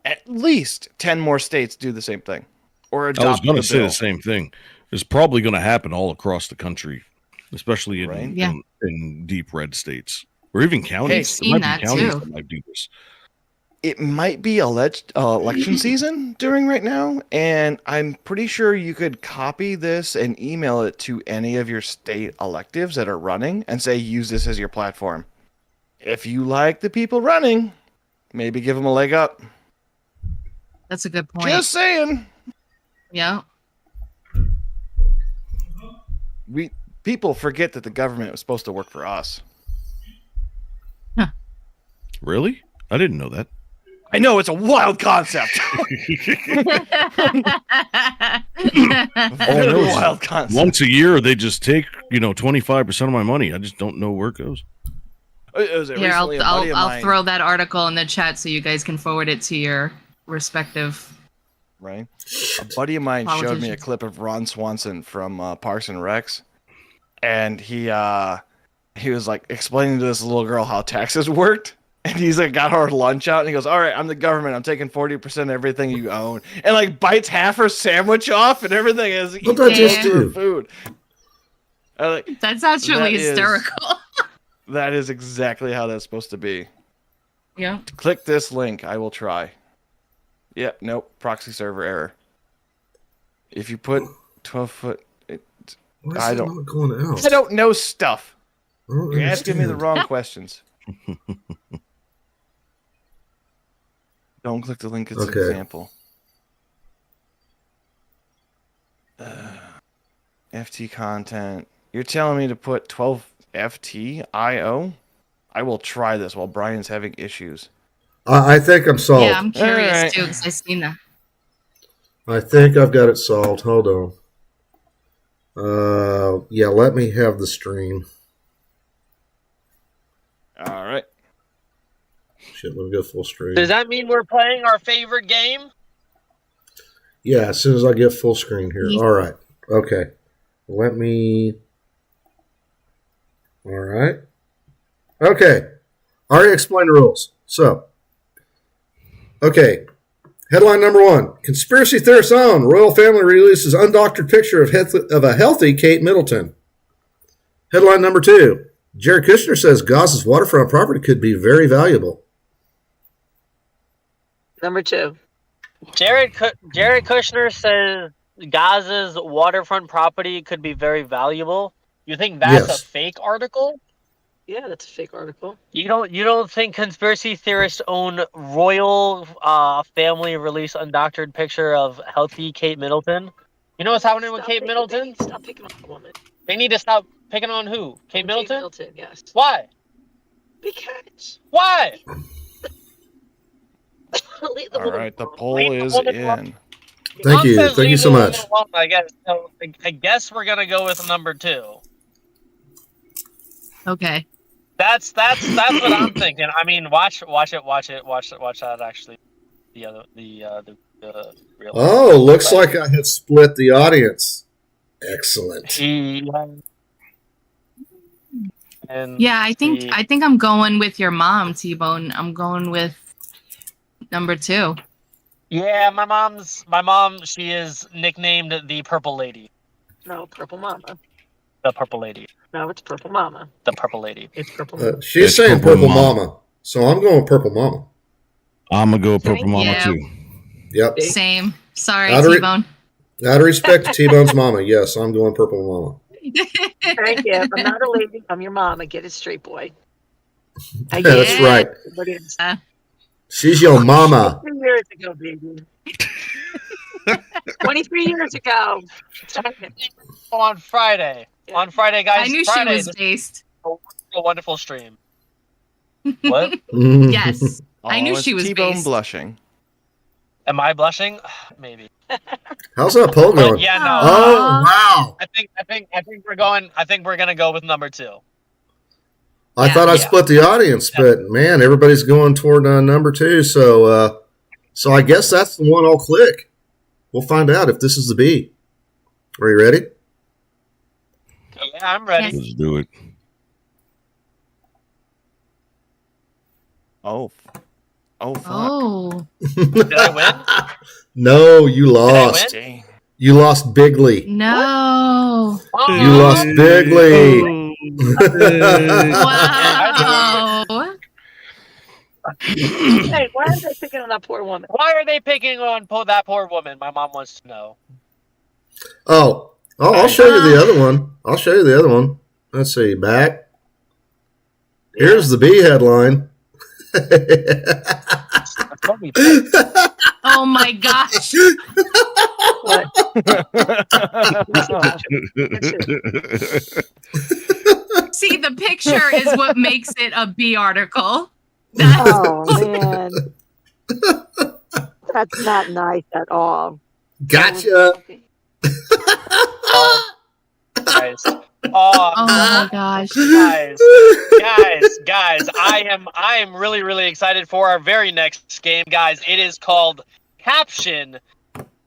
S3: at least 10 more states do the same thing. Or adopt
S4: I was going to say
S3: bill.
S4: the same thing. It's probably going to happen all across the country, especially in deep red states. Or even counties.
S2: Hey, seen that too.
S4: That might do this.
S3: It might be election season during right now, and I'm pretty sure you could copy this and email it to any of your state electives that are running and say, use this as your platform. If you like the people running, maybe give them a leg up.
S2: That's a good point.
S3: Just saying.
S2: Yeah.
S3: People forget that the government was supposed to work for us.
S4: Really? I didn't know that.
S3: I know, it's a wild concept. Wild concept.
S4: Once a year, they just take 25% of my money. I just don't know where it goes.
S2: Here, I'll throw that article in the chat so you guys can forward it to your respective.
S3: Right. A buddy of mine showed me a clip of Ron Swanson from Parks and Recs, and he was like explaining to this little girl how taxes worked. And he's like got her lunch out and he goes, all right, I'm the government. I'm taking 40% of everything you own. And like bites half her sandwich off and everything as he eats her food.
S2: That's actually hysterical.
S3: That is exactly how that's supposed to be.
S2: Yeah.
S3: Click this link. I will try. Yeah, nope. Proxy server error. If you put 12 foot... I don't know stuff. You're asking me the wrong questions. Don't click the link. It's an example. FT content. You're telling me to put 12 FT IO? I will try this while Brian's having issues.
S6: I think I'm solved.
S2: Yeah, I'm curious too because I've seen that.
S6: I think I've got it solved. Hold on. Yeah, let me have the stream.
S3: All right.
S6: Shit, let me go full screen.
S5: Does that mean we're playing our favorite game?
S6: Yeah, as soon as I get full screen here. All right. Okay. Let me... All right. Okay. Already explained the rules. So, okay. Headline number 1. Conspiracy theorists on. Royal family releases undoctored picture of a healthy Kate Middleton. Headline number 2. Jared Kushner says Gaza's waterfront property could be very valuable.
S7: Number 2.
S5: Jared Kushner says Gaza's waterfront property could be very valuable. You think that's
S6: Yes.
S5: a fake article?
S7: Yeah, that's a fake article.
S5: You don't think conspiracy theorists own royal family release undoctored picture of healthy Kate Middleton? You know what's happening with Kate Middleton?
S7: Stop picking on the woman.
S5: They need to stop picking on who? Kate Middleton?
S7: Middleton, yes.
S5: Why?
S7: Because
S5: Why?
S7: leave the
S3: All
S7: woman
S3: right, the
S7: alone.
S3: poll
S5: Leave the
S3: is
S5: woman alone.
S3: in.
S6: Thank
S5: Mom
S6: you.
S5: says
S6: Thank you
S5: leave
S6: so
S5: the woman
S6: much.
S5: alone, I guess. So, I guess we're gonna go with number 2.
S2: Okay.
S5: That's what I'm thinking. I mean, watch that actually. The real.
S6: Oh, looks like I have split the audience. Excellent.
S5: And
S2: Yeah, I think
S5: the-
S2: I'm going with your mom, T-Bone. I'm going with number 2.
S5: Yeah, my mom. She is nicknamed the Purple Lady.
S7: No, Purple Mama.
S5: The Purple Lady.
S7: No, it's Purple Mama.
S5: The Purple Lady.
S7: It's Purple Mama.
S6: She's
S4: It's
S6: saying
S4: Purple
S6: Purple
S4: Mama.
S6: Mama. So I'm going Purple Mama.
S4: I'm gonna go Purple Mama
S2: Yeah.
S4: too.
S6: Yep.
S2: Same. Sorry,
S6: Out of it-
S2: T-Bone.
S6: Out of respect to T-Bone's mama, yes, I'm going Purple Mama.
S7: Thank you. I'm not a lady. I'm your mama. Get it straight, boy. I
S6: Yeah,
S7: get
S6: that's
S7: it.
S6: right.
S7: But it's
S6: She's your mama.
S7: 23 years ago, baby. 23 years ago.
S5: On Friday.
S7: Yeah.
S5: On Friday, guys.
S2: I knew
S5: Friday,
S2: she was
S5: this
S2: based.
S5: is a wonderful stream. What?
S2: Yes. I knew
S3: Oh,
S2: she
S3: it's
S2: was
S3: T-Bone
S2: based.
S3: blushing.
S5: Am I blushing? Maybe.
S6: How's that poll
S5: But
S6: going?
S5: yeah, no.
S6: Oh wow!
S5: I think we're going. I think we're gonna go with number 2.
S6: I
S2: Yeah.
S6: thought I
S5: Yeah.
S6: split the audience, but man, everybody's going toward number 2. So I guess that's the one I'll click. We'll find out if this is the B. Are you ready?
S5: Yeah, I'm ready.
S4: Let's do it.
S3: Oh. Oh, fuck.
S2: Oh.
S5: Did I win?
S6: No, you
S5: win?
S6: lost.
S3: Dang.
S6: You lost bigly.
S2: No.
S5: Oh,
S6: You lost bigly.
S2: Wow.
S7: Hey, why are they picking on that poor woman?
S5: Why are they picking on that poor woman? My mom wants to know.
S6: Oh, I'll show you the other one. I'll show you the other one. Let's see. Back. Here's the B headline.
S2: Oh my gosh.
S7: What?
S2: See, the picture is what makes it a B article. That's
S7: Oh, man. That's not nice at all.
S6: Gotcha.
S5: Guys.
S2: oh my gosh.
S5: Guys, I am really excited for our very next game, guys. It is called Caption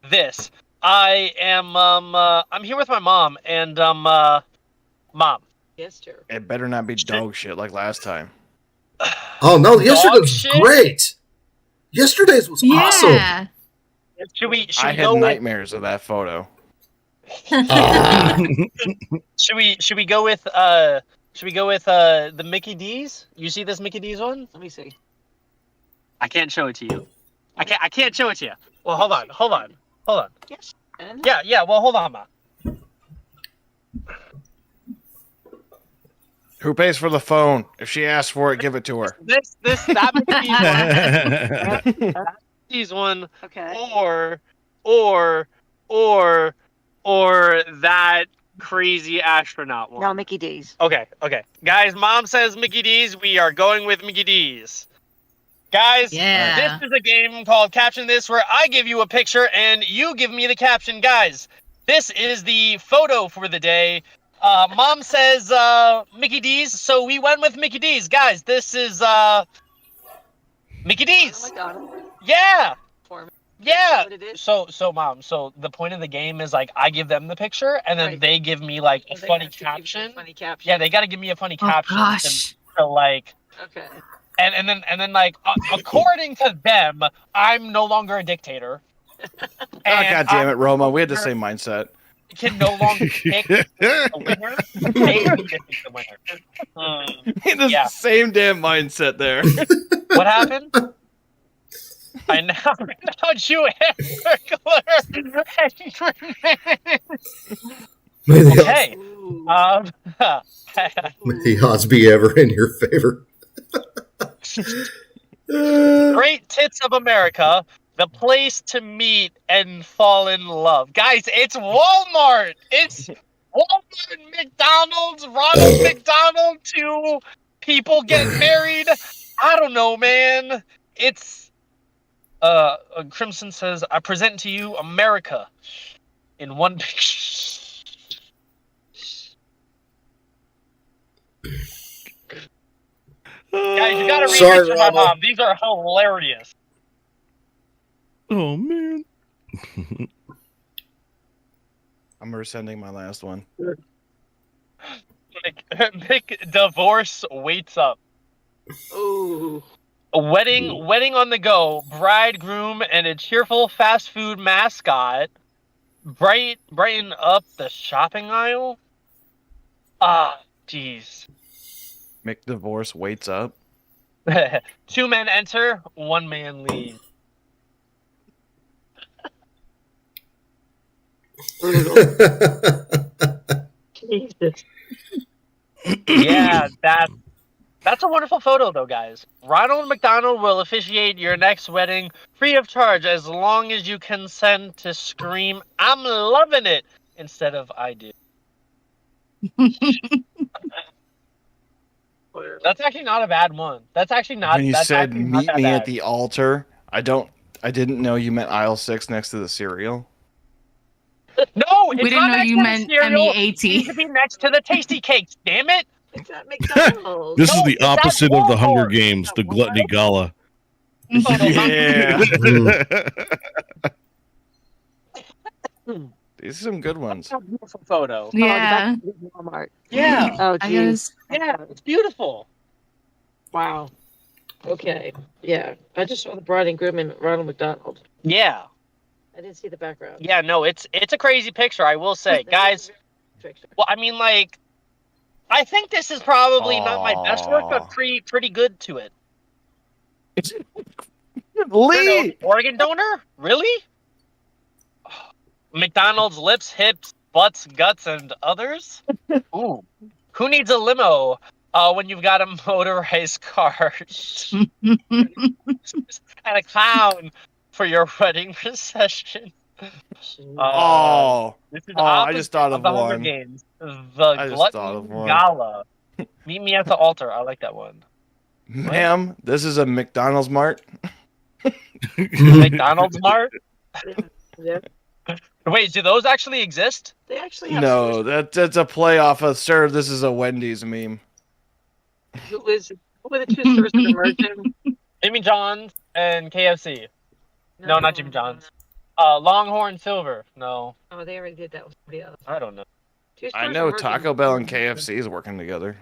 S5: This. I am I'm here with my mom and mom.
S7: Yes, sir.
S3: It better not be dog shit like last time.
S6: Oh no, yesterday's was
S5: shit?
S6: great. Yesterday's was awesome.
S2: Yeah.
S5: Should we
S3: I had
S5: go with
S3: nightmares of that photo.
S5: should we go with the Mickey D's? You see this Mickey D's one?
S7: Let me see.
S5: I can't show it to you. I can't show it to you. Well, hold on.
S7: Yes. And
S5: Yeah. Well, hold on, Ma.
S3: Who pays for the phone? If she asks for it, give it to her.
S5: That Mickey D's one,
S7: okay.
S5: or that crazy astronaut one.
S7: No, Mickey D's.
S5: Okay. Guys, mom says Mickey D's. We are going with Mickey D's. Guys,
S2: Yeah.
S5: this is a game called Caption This where I give you a picture and you give me the caption. Guys, this is the photo for the day. Mom says Mickey D's, so we went with Mickey D's. Guys, this is Mickey
S7: Oh
S5: D's.
S7: my God.
S5: Yeah.
S7: For me.
S5: Yeah.
S7: What it is?
S5: So mom, so the point of the game is like I give them the picture and then
S7: Right.
S5: they give me like a
S7: So they
S5: funny
S7: have to give you a
S5: caption.
S7: Funny caption.
S5: Yeah, they got to give me a funny
S2: Oh
S5: caption
S2: gosh.
S5: to like
S7: Okay.
S5: and then like according to them, I'm no longer a dictator.
S3: Oh, God damn it, Roma. We had the same mindset.
S5: can no longer pick the winner. They get to pick the winner.
S3: In the
S5: Yeah.
S3: same damn mindset there.
S5: What happened? I now out you hamburglar.
S6: May the,
S5: Okay.
S7: Ooh.
S6: may the odds be ever in your favor.
S5: Great Tits of America, the place to meet and fall in love. Guys, it's Walmart. It's Walmart, McDonald's, Ronald McDonald, two people get married. I don't know, man. It's Crimson says, I present to you America in one picture. Guys, you gotta read
S6: Sorry,
S5: these to my
S6: Ronald.
S5: mom. These are hilarious.
S4: Oh man.
S3: I'm resending my last one.
S5: Big divorce waits up.
S7: Ooh.
S5: A wedding on the go. Bridegroom and a cheerful fast food mascot brighten up the shopping aisle. Ah, jeez.
S3: McDivorce waits up.
S5: 2 men enter, 1 man leaves.
S7: Jesus.
S5: Yeah, that's a wonderful photo, though, guys. Ronald McDonald will officiate your next wedding free of charge as long as you consent to scream, "I'm loving it," instead of "I do." That's actually not a bad one. That's actually not.
S3: When you
S5: that's
S3: said
S5: actually not
S3: meet
S5: that
S3: me
S5: bad.
S3: at the altar, I didn't know you meant aisle 6 next to the cereal.
S5: No, it's
S2: We didn't
S5: not
S2: know
S5: next
S2: you
S5: to the
S2: meant
S5: cereal. It needs
S2: MEAT.
S5: to be next to the tasty cakes. Damn it!
S7: It's at McDonald's.
S4: This
S5: No,
S4: is the
S5: it's at
S4: opposite of the Hunger
S5: Walmart.
S4: Games, the Gluttony Gala.
S3: Yeah.
S6: Mm.
S3: These are some good ones.
S5: That's a beautiful photo.
S2: Yeah.
S7: Oh, the Walmart.
S5: Yeah,
S7: Oh,
S2: I
S7: geez.
S2: guess.
S5: yeah, it's beautiful.
S7: Wow. Okay. Yeah. I just saw the bride and groom and Ronald McDonald.
S5: Yeah,
S7: I didn't see the background.
S5: yeah. No, it's a crazy picture. I will say, guys.
S7: Picture.
S5: Well, I mean, like, I think this is probably not my best work,
S3: Aw.
S5: but pretty good to it.
S3: Lee!
S5: Organ donor? Really? McDonald's lips, hips, butts, guts, and others? Ooh. Who needs a limo when you've got a motorized car? And a clown for your wedding procession.
S3: Oh,
S5: This is
S3: I just thought
S5: opposite
S3: of
S5: the Hunger
S3: one.
S5: Games. The
S3: I just thought of
S5: Gluttony
S3: one.
S5: Gala. Meet me at the altar. I like that one.
S3: ma'am, this is a McDonald's Mart.
S5: McDonald's Mart?
S7: Yeah.
S5: Wait, do those actually exist?
S7: They actually have
S3: No, that's a play off of "Sir, this is a Wendy's" meme.
S7: Who were the 2 stores that are merging?
S5: Jimmy John's and KFC. No, not Jimmy John's. Longhorn Silver. No,
S7: Oh, they already did that with somebody else.
S5: I don't know.
S7: 2
S3: I
S7: stores
S3: know
S7: are merging.
S3: Taco Bell and KFC is working together.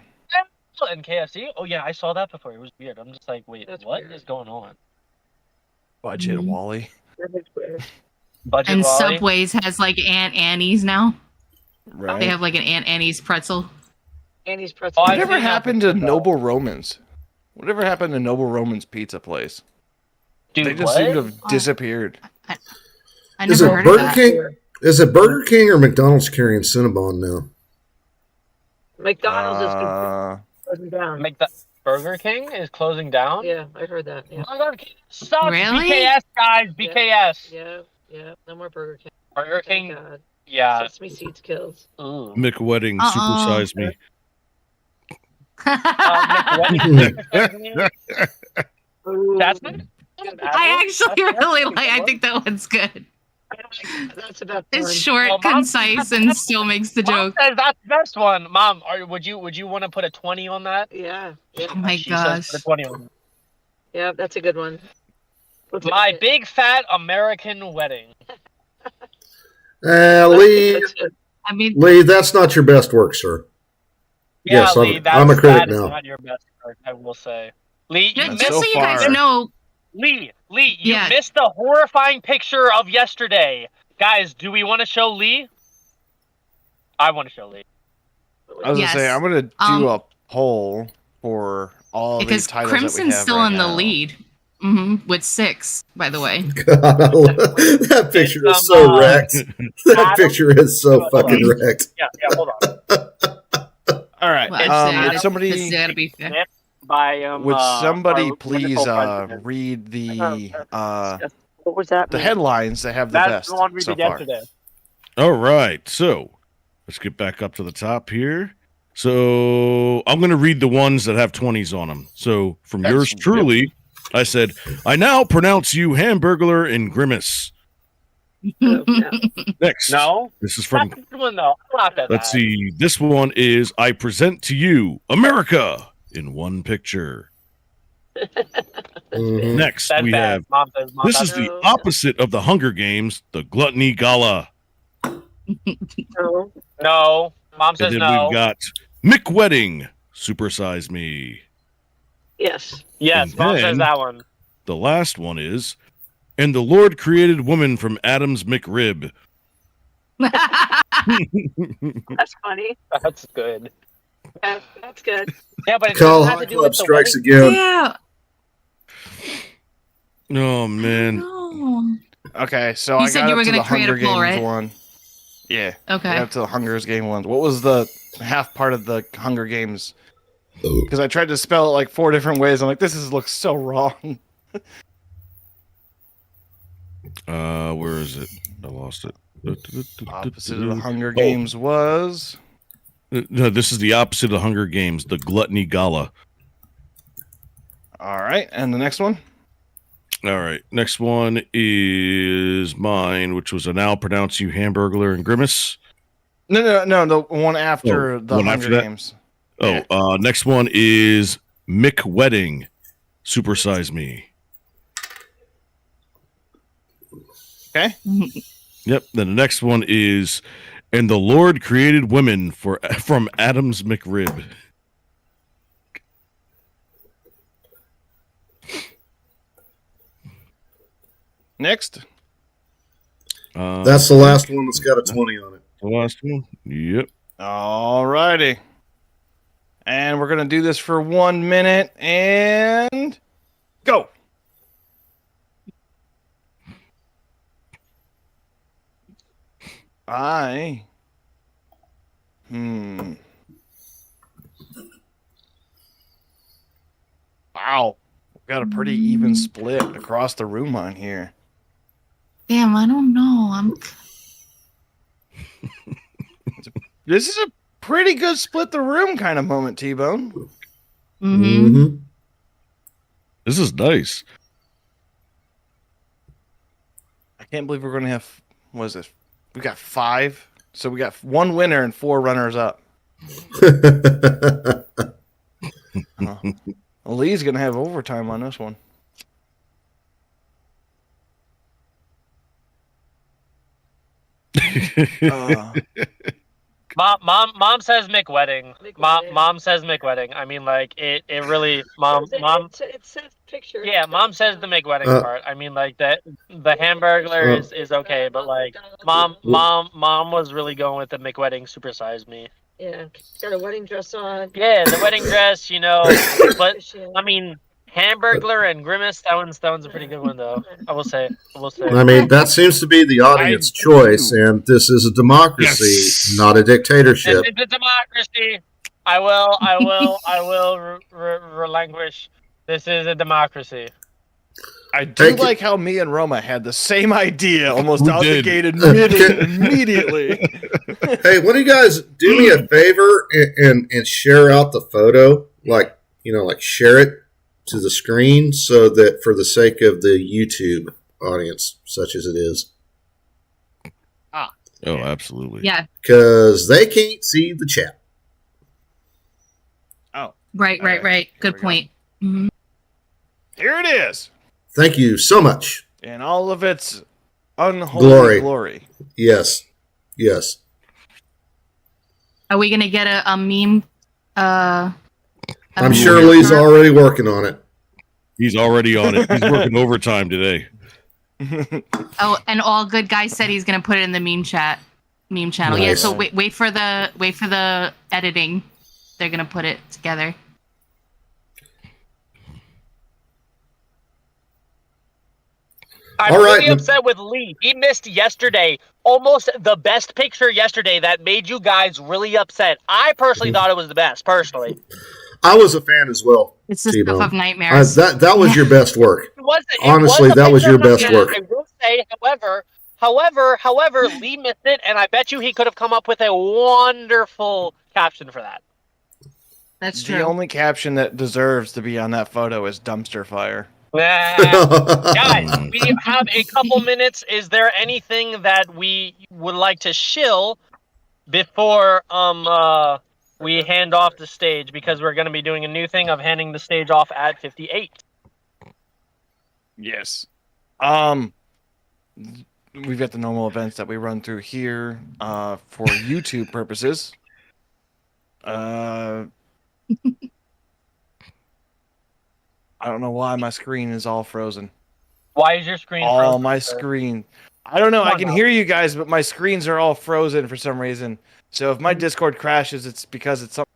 S5: And KFC? Oh yeah, I saw that before. It was weird. I'm just like, wait,
S7: That's
S5: what is
S7: weird.
S5: going on?
S3: Budget
S2: Mhm.
S3: Wally.
S7: That is weird.
S5: Budget
S2: And
S5: Wally?
S2: Subway's has like Aunt Annie's now.
S3: Right.
S2: They have like an Aunt Annie's pretzel.
S7: Andy's pretzel.
S5: Oh, I
S3: Whatever
S5: think
S3: happened to
S5: that's the-
S3: Noble Romans? Whatever happened to Noble Romans pizza place?
S5: Dude,
S3: They just
S5: what?
S3: seem to have disappeared.
S2: I
S6: Is
S2: never
S6: it
S2: heard of
S6: Burger
S2: that.
S6: King? Is it Burger King or McDonald's carrying Cinnabon now?
S7: McDonald's is
S3: Uh,
S7: closing down.
S5: Make the Burger King is closing down?
S7: Yeah, I heard that. Yeah.
S5: Burger King sucks.
S2: Really?
S5: BKS, guys. BKS.
S7: Yeah. No more Burger King.
S5: Burger
S7: Thank
S5: King.
S7: God.
S5: Yeah.
S7: Sesame seeds kills.
S5: Ooh.
S4: McWedding, supersize me.
S5: McWedding.
S7: Ooh.
S5: Jasmine?
S2: I actually really like. I think that one's good.
S7: That's about
S2: It's
S7: time.
S2: short,
S5: Well, Mom-
S2: concise, and still makes the
S5: Mom
S2: joke.
S5: says that's the best one. Mom, would you want to put a 20 on that?
S7: Yeah.
S2: Oh my
S5: She
S2: gosh.
S5: says put a 20 on.
S7: Yeah, that's a good one. What's
S5: My
S7: it?
S5: big fat American wedding.
S6: Lee,
S7: That's it.
S2: I mean,
S6: Lee, that's not your best work, sir.
S5: Yeah,
S6: Yes,
S5: Lee,
S6: I'm a critic
S5: that is
S6: now.
S5: not your best work, I will say. Lee, you
S2: just,
S3: And
S5: missed,
S2: so you guys
S3: far-
S2: know,
S5: Lee, you
S2: Yeah.
S5: missed the horrifying picture of yesterday. Guys, do we want to show Lee? I want to show Lee.
S3: I was
S2: Yes.
S3: gonna say I'm gonna do a poll for all
S2: Because
S3: the titles
S2: Crimson's
S3: that we have
S2: still
S3: right
S2: in the
S3: now.
S2: lead. With 6, by the way.
S6: God, that picture is so wrecked. That
S5: Adam-
S6: picture is so
S5: Hold on.
S6: fucking wrecked.
S5: Yeah, hold on.
S3: All right.
S2: Well, I'd say
S3: Would somebody
S2: this gotta be fair.
S5: By
S3: would somebody
S5: our
S3: please
S5: wonderful president.
S3: read the
S7: What was that?
S3: the
S7: mean?
S3: headlines that have the
S5: That's
S3: best
S5: the one we
S3: so
S5: did
S3: far?
S5: yesterday.
S4: All right, so let's get back up to the top here. So I'm going to read the ones that have 20s on them. So from yours
S3: That's-
S4: truly, I said, I now pronounce you Hamburglar and Grimace.
S7: Oh, no.
S4: Next.
S5: No,
S4: This is from,
S5: that's a good one though. Not that
S4: let's
S5: bad.
S4: see. This one is, I present to you America in one picture.
S6: Mhm.
S4: Next,
S5: That's
S4: we
S5: bad.
S4: have,
S5: Mom says, Mom,
S4: this
S5: that's
S4: is the opposite of the Hunger Games, the Gluttony Gala.
S7: No.
S5: no. Mom says
S4: And then
S5: no.
S4: we've got Mick Wedding, Supersize Me.
S7: Yes.
S5: Yes,
S4: And
S5: Mom says
S4: then-
S5: that one.
S4: The last one is, and the Lord created woman from Adam's McRib.
S7: That's funny.
S5: That's good.
S7: Yeah, that's good.
S5: Yeah, but it
S6: Call
S5: doesn't have
S6: Hot
S5: to do
S6: Club
S5: with the
S6: strikes
S5: wedding.
S6: again.
S2: Yeah.
S4: Oh man.
S2: No.
S3: Okay, so
S2: You
S3: I
S2: said
S3: got
S2: you
S3: up
S2: were
S3: to
S2: gonna
S3: the
S2: create a
S3: Hunger
S2: poll,
S3: Games
S2: right?
S3: one. Yeah. I
S2: Okay.
S3: got up to the Hunger Games one. What was the half part of the Hunger Games? Because I tried to spell it like 4 different ways. I'm like, looks so wrong.
S4: Where is it? I lost it.
S3: Opposite of the Hunger Games was.
S4: No, this is the opposite of the Hunger Games, the Gluttony Gala.
S3: All right, and the next one.
S4: All right. Next one is mine, which was, I now pronounce you Hamburglar and Grimace.
S3: No, the one after
S4: Oh,
S3: the
S4: one
S3: Hunger
S4: after that?
S3: Games.
S4: Oh, next one is Mick Wedding, Supersize Me.
S3: Okay.
S4: Yep. Then the next one is, and the Lord created women from Adam's McRib.
S3: Next.
S6: That's the last one that's got a 20 on it.
S4: The last one. Yep.
S3: All righty. And we're going to do this for 1 minute and go. Wow. We've got a pretty even split across the room on here.
S2: Damn, I don't know.
S3: This is a pretty good split the room kind of moment, T-Bone.
S6: Mm-hmm.
S4: This is nice.
S3: I can't believe we're going to have, what is this? We got 5. So we got 1 winner and 4 runners up. Lee's going to have overtime on this one.
S5: Mom says McWedding.
S7: McWedding.
S5: Mom says McWedding. I mean, like it really. Mom.
S7: It says picture.
S5: Yeah, Mom says the McWedding part. I mean, like that. The Hamburglar is okay, but like Mom was really going with the McWedding Supersize Me.
S7: Yeah, got a wedding dress on.
S5: Yeah, the wedding dress, you know. But I mean, Hamburglar and Grimace. That one's a pretty good one, though. I will say.
S6: I mean, that seems to be the audience choice, and this is a democracy,
S4: Yes.
S6: not a dictatorship.
S5: It's a democracy. I will relinquish. This is a democracy.
S3: I do like how me and Roma had the same idea almost
S4: We
S3: out the
S4: did.
S3: gate immediately.
S6: Hey, why don't you guys do me a favor and share out the photo, like share it to the screen, so that for the sake of the YouTube audience, such as it is,
S4: Oh, absolutely.
S2: Yeah.
S6: because they can't see the chat.
S3: Oh,
S2: Right.
S3: All right.
S2: Good
S3: we go.
S2: point. Mhm.
S3: here it is.
S6: Thank you so much.
S3: In all of its unholy glory.
S6: Yes.
S2: Are we gonna get a meme?
S6: I'm
S2: meme
S6: sure
S2: chart?
S6: Lee's already working on it.
S4: He's already on it. He's working overtime today.
S2: Oh, and all good guy said he's gonna put it in the meme chat. meme channel. Yeah,
S6: Nice.
S2: so wait for the editing. They're gonna put it together.
S5: I'm
S6: All right,
S5: really upset with Lee. He missed yesterday, almost the best picture yesterday that made you guys really upset. I personally thought it was the best, personally.
S6: I was a fan as well.
S2: It's the
S6: T-Bone.
S2: stuff of nightmares.
S6: That was your best work.
S5: It
S6: Honestly,
S5: was a
S6: that was
S5: picture
S6: your
S5: of
S6: best
S5: the-
S6: work.
S5: I will say, however, Lee missed it, and I bet you he could have come up with a wonderful caption for that.
S2: That's
S3: The
S2: true.
S3: only caption that deserves to be on that photo is dumpster fire.
S5: Guys, we have a couple minutes. Is there anything that we would like to shill before we hand off the stage? Because we're going to be doing a new thing of handing the stage off at 58.
S3: Yes. We've got the normal events that we run through here for YouTube purposes. I don't know why my screen is all frozen.
S5: Why is your screen
S3: All
S5: frozen,
S3: my
S5: sir?
S3: screen. I don't know.
S5: Come
S3: I
S5: on
S3: can
S5: now.
S3: hear you guys, but my screens are all frozen for some reason. So if my Discord crashes, it's because it's something.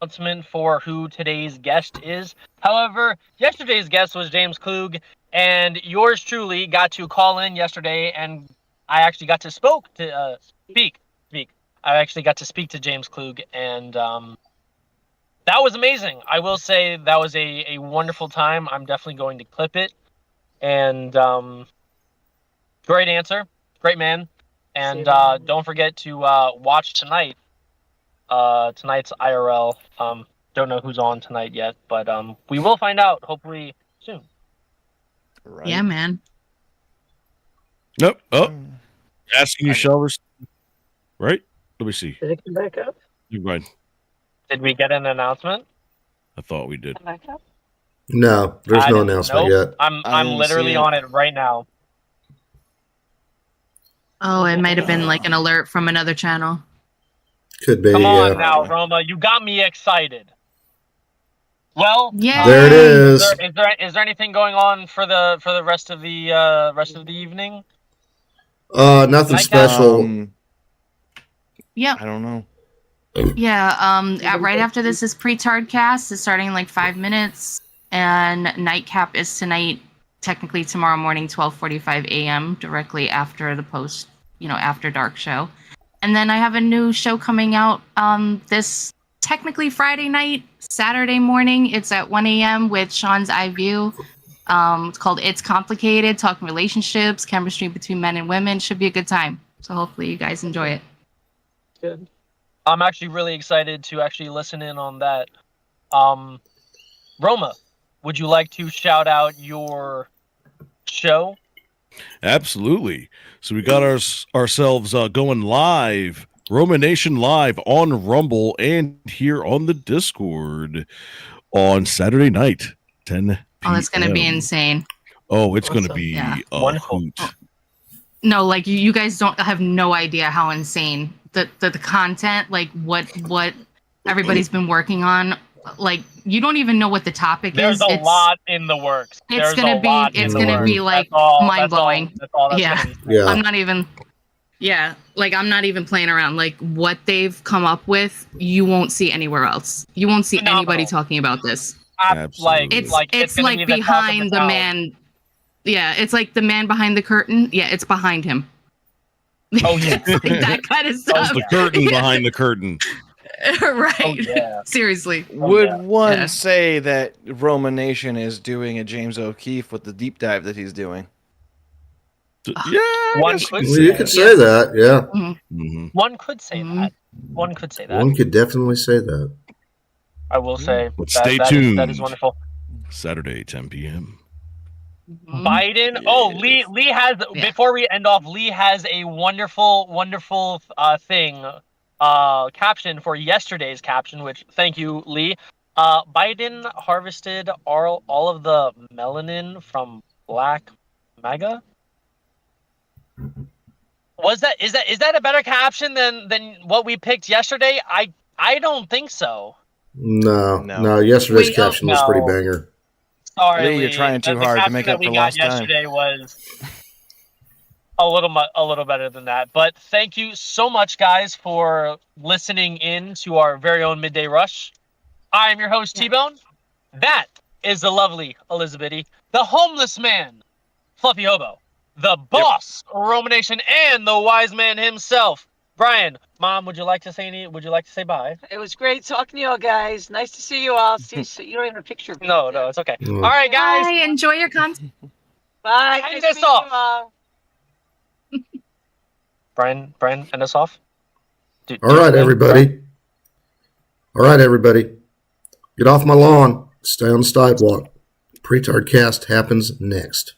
S5: Announcement for who today's guest is. However, yesterday's guest was James Klug, and yours truly got to call in yesterday, and I actually got to speak. I actually got to speak to James Klug, and that was amazing. I will say that was a wonderful time. I'm definitely going to clip it, and great answer, great man, and don't forget to watch tonight. Tonight's IRL. Don't know who's on tonight yet, but we will find out hopefully soon.
S3: Right.
S2: Yeah, man.
S4: Nope. Oh, asking you, Shelvers. Right? Let me see.
S7: Did it come back up?
S4: You're right.
S5: Did we get an announcement?
S4: I thought we did.
S7: Come back up?
S6: No, there's
S5: I
S6: no
S5: didn't-
S6: announcement
S5: nope.
S6: yet.
S5: I'm
S3: didn't
S5: literally
S3: see it.
S5: on it right now.
S2: Oh, it might have been like an alert from another channel.
S6: Could be.
S5: Come on
S6: Yeah.
S5: now, Roma. You got me excited. Well,
S2: Yeah.
S6: There it is.
S5: Is there anything going on for the rest of the evening?
S6: Nothing
S5: Like
S6: special.
S2: Yep.
S3: I don't know.
S2: Yeah. Right after this is pre-tard cast. It's starting in like 5 minutes, and nightcap is tonight. Technically tomorrow morning, 12:45 a.m. directly after the post, after dark show. And then I have a new show coming out this technically Friday night, Saturday morning. It's at 1 a.m. with Sean's Eye View. It's called It's Complicated, talking relationships, chemistry between men and women. Should be a good time. So hopefully you guys enjoy it.
S5: Good. I'm actually really excited to actually listen in on that. Roma, would you like to shout out your show?
S4: Absolutely. So we got ourselves going live, Roma Nation live on Rumble and here on the Discord on Saturday night, 10 p.m.
S2: Oh, that's going to be insane.
S4: Oh, it's going to
S7: Awesome.
S4: be
S2: Yeah.
S4: a
S5: Wonderful.
S4: hoot.
S2: No, like you guys don't have no idea how insane the content, like what everybody's been working on. Like you don't even know what the topic
S5: There's
S2: is.
S5: a lot in the works.
S2: It's
S5: There's
S2: gonna
S5: a lot
S2: be
S5: in
S2: it's
S5: the
S2: gonna
S5: works.
S2: be like
S5: That's all-
S2: mind blowing.
S5: That's all that's
S2: Yeah.
S5: gonna be.
S6: Yeah.
S2: I'm not even. Yeah, like I'm not even playing around. Like what they've come up with, you won't see anywhere else. You won't see
S5: Phenomenal.
S2: anybody talking about this.
S4: Absolutely.
S2: It's
S5: it's
S2: like
S5: gonna be the talk of
S2: behind the
S5: town.
S2: man. Yeah, it's like the man behind the curtain. Yeah, it's behind him.
S5: Oh yeah.
S2: Like that kind of
S4: That's
S2: stuff.
S4: the curtain behind the curtain.
S2: Right.
S5: Oh yeah.
S2: Seriously.
S3: Would
S5: yeah.
S3: one
S2: Yeah.
S3: say that Roma Nation is doing a James O'Keefe with the deep dive that he's doing?
S4: Yeah. I
S5: One
S4: guess
S5: could
S4: you
S6: Well,
S4: could
S6: you
S4: say
S6: could
S4: that.
S6: say that. Yeah.
S4: Mhm.
S5: One could say
S2: Mhm.
S5: that. One could say that.
S6: One could definitely say that.
S5: I will say.
S4: But
S5: that-
S4: stay
S5: that is-
S4: tuned.
S5: that is wonderful.
S4: Saturday, 10 p.m.
S2: Mhm.
S5: Biden. Oh, Lee has.
S2: Yeah.
S5: Before we end off, Lee has a wonderful thing. Caption for yesterday's caption. Which thank you, Lee. Biden harvested all of the melanin from Black MAGA. Is that a better caption than what we picked yesterday? I don't think so.
S6: No.
S3: No.
S6: Yesterday's
S2: Wait,
S6: caption was pretty
S5: no.
S6: banger.
S5: Sorry,
S3: Lee, you're trying too
S5: The
S3: hard to
S5: caption
S3: make
S5: that
S3: up
S5: we
S3: for
S5: got
S3: lost time.
S5: yesterday was a little better than that. But thank you so much, guys, for listening in to our very own Midday Rush. I am your host, T-Bone. That is the lovely Elizabeth, the homeless man, Fluffy Hobo, the boss, Roman Nation, and the wise man himself, Brian. Mom, would you like to say bye?
S7: It was great talking to you all, guys. Nice to see you all. See, you don't even have a picture of me.
S5: No, it's okay. All right, guys.
S2: Bye. Enjoy your content.
S7: Bye.
S5: End
S7: Nice to
S5: us
S7: meet you
S5: off.
S7: all.
S5: Brian, end us off.
S6: All right, everybody. Get off my lawn. Stay on the sidewalk. Pretard Cast happens next.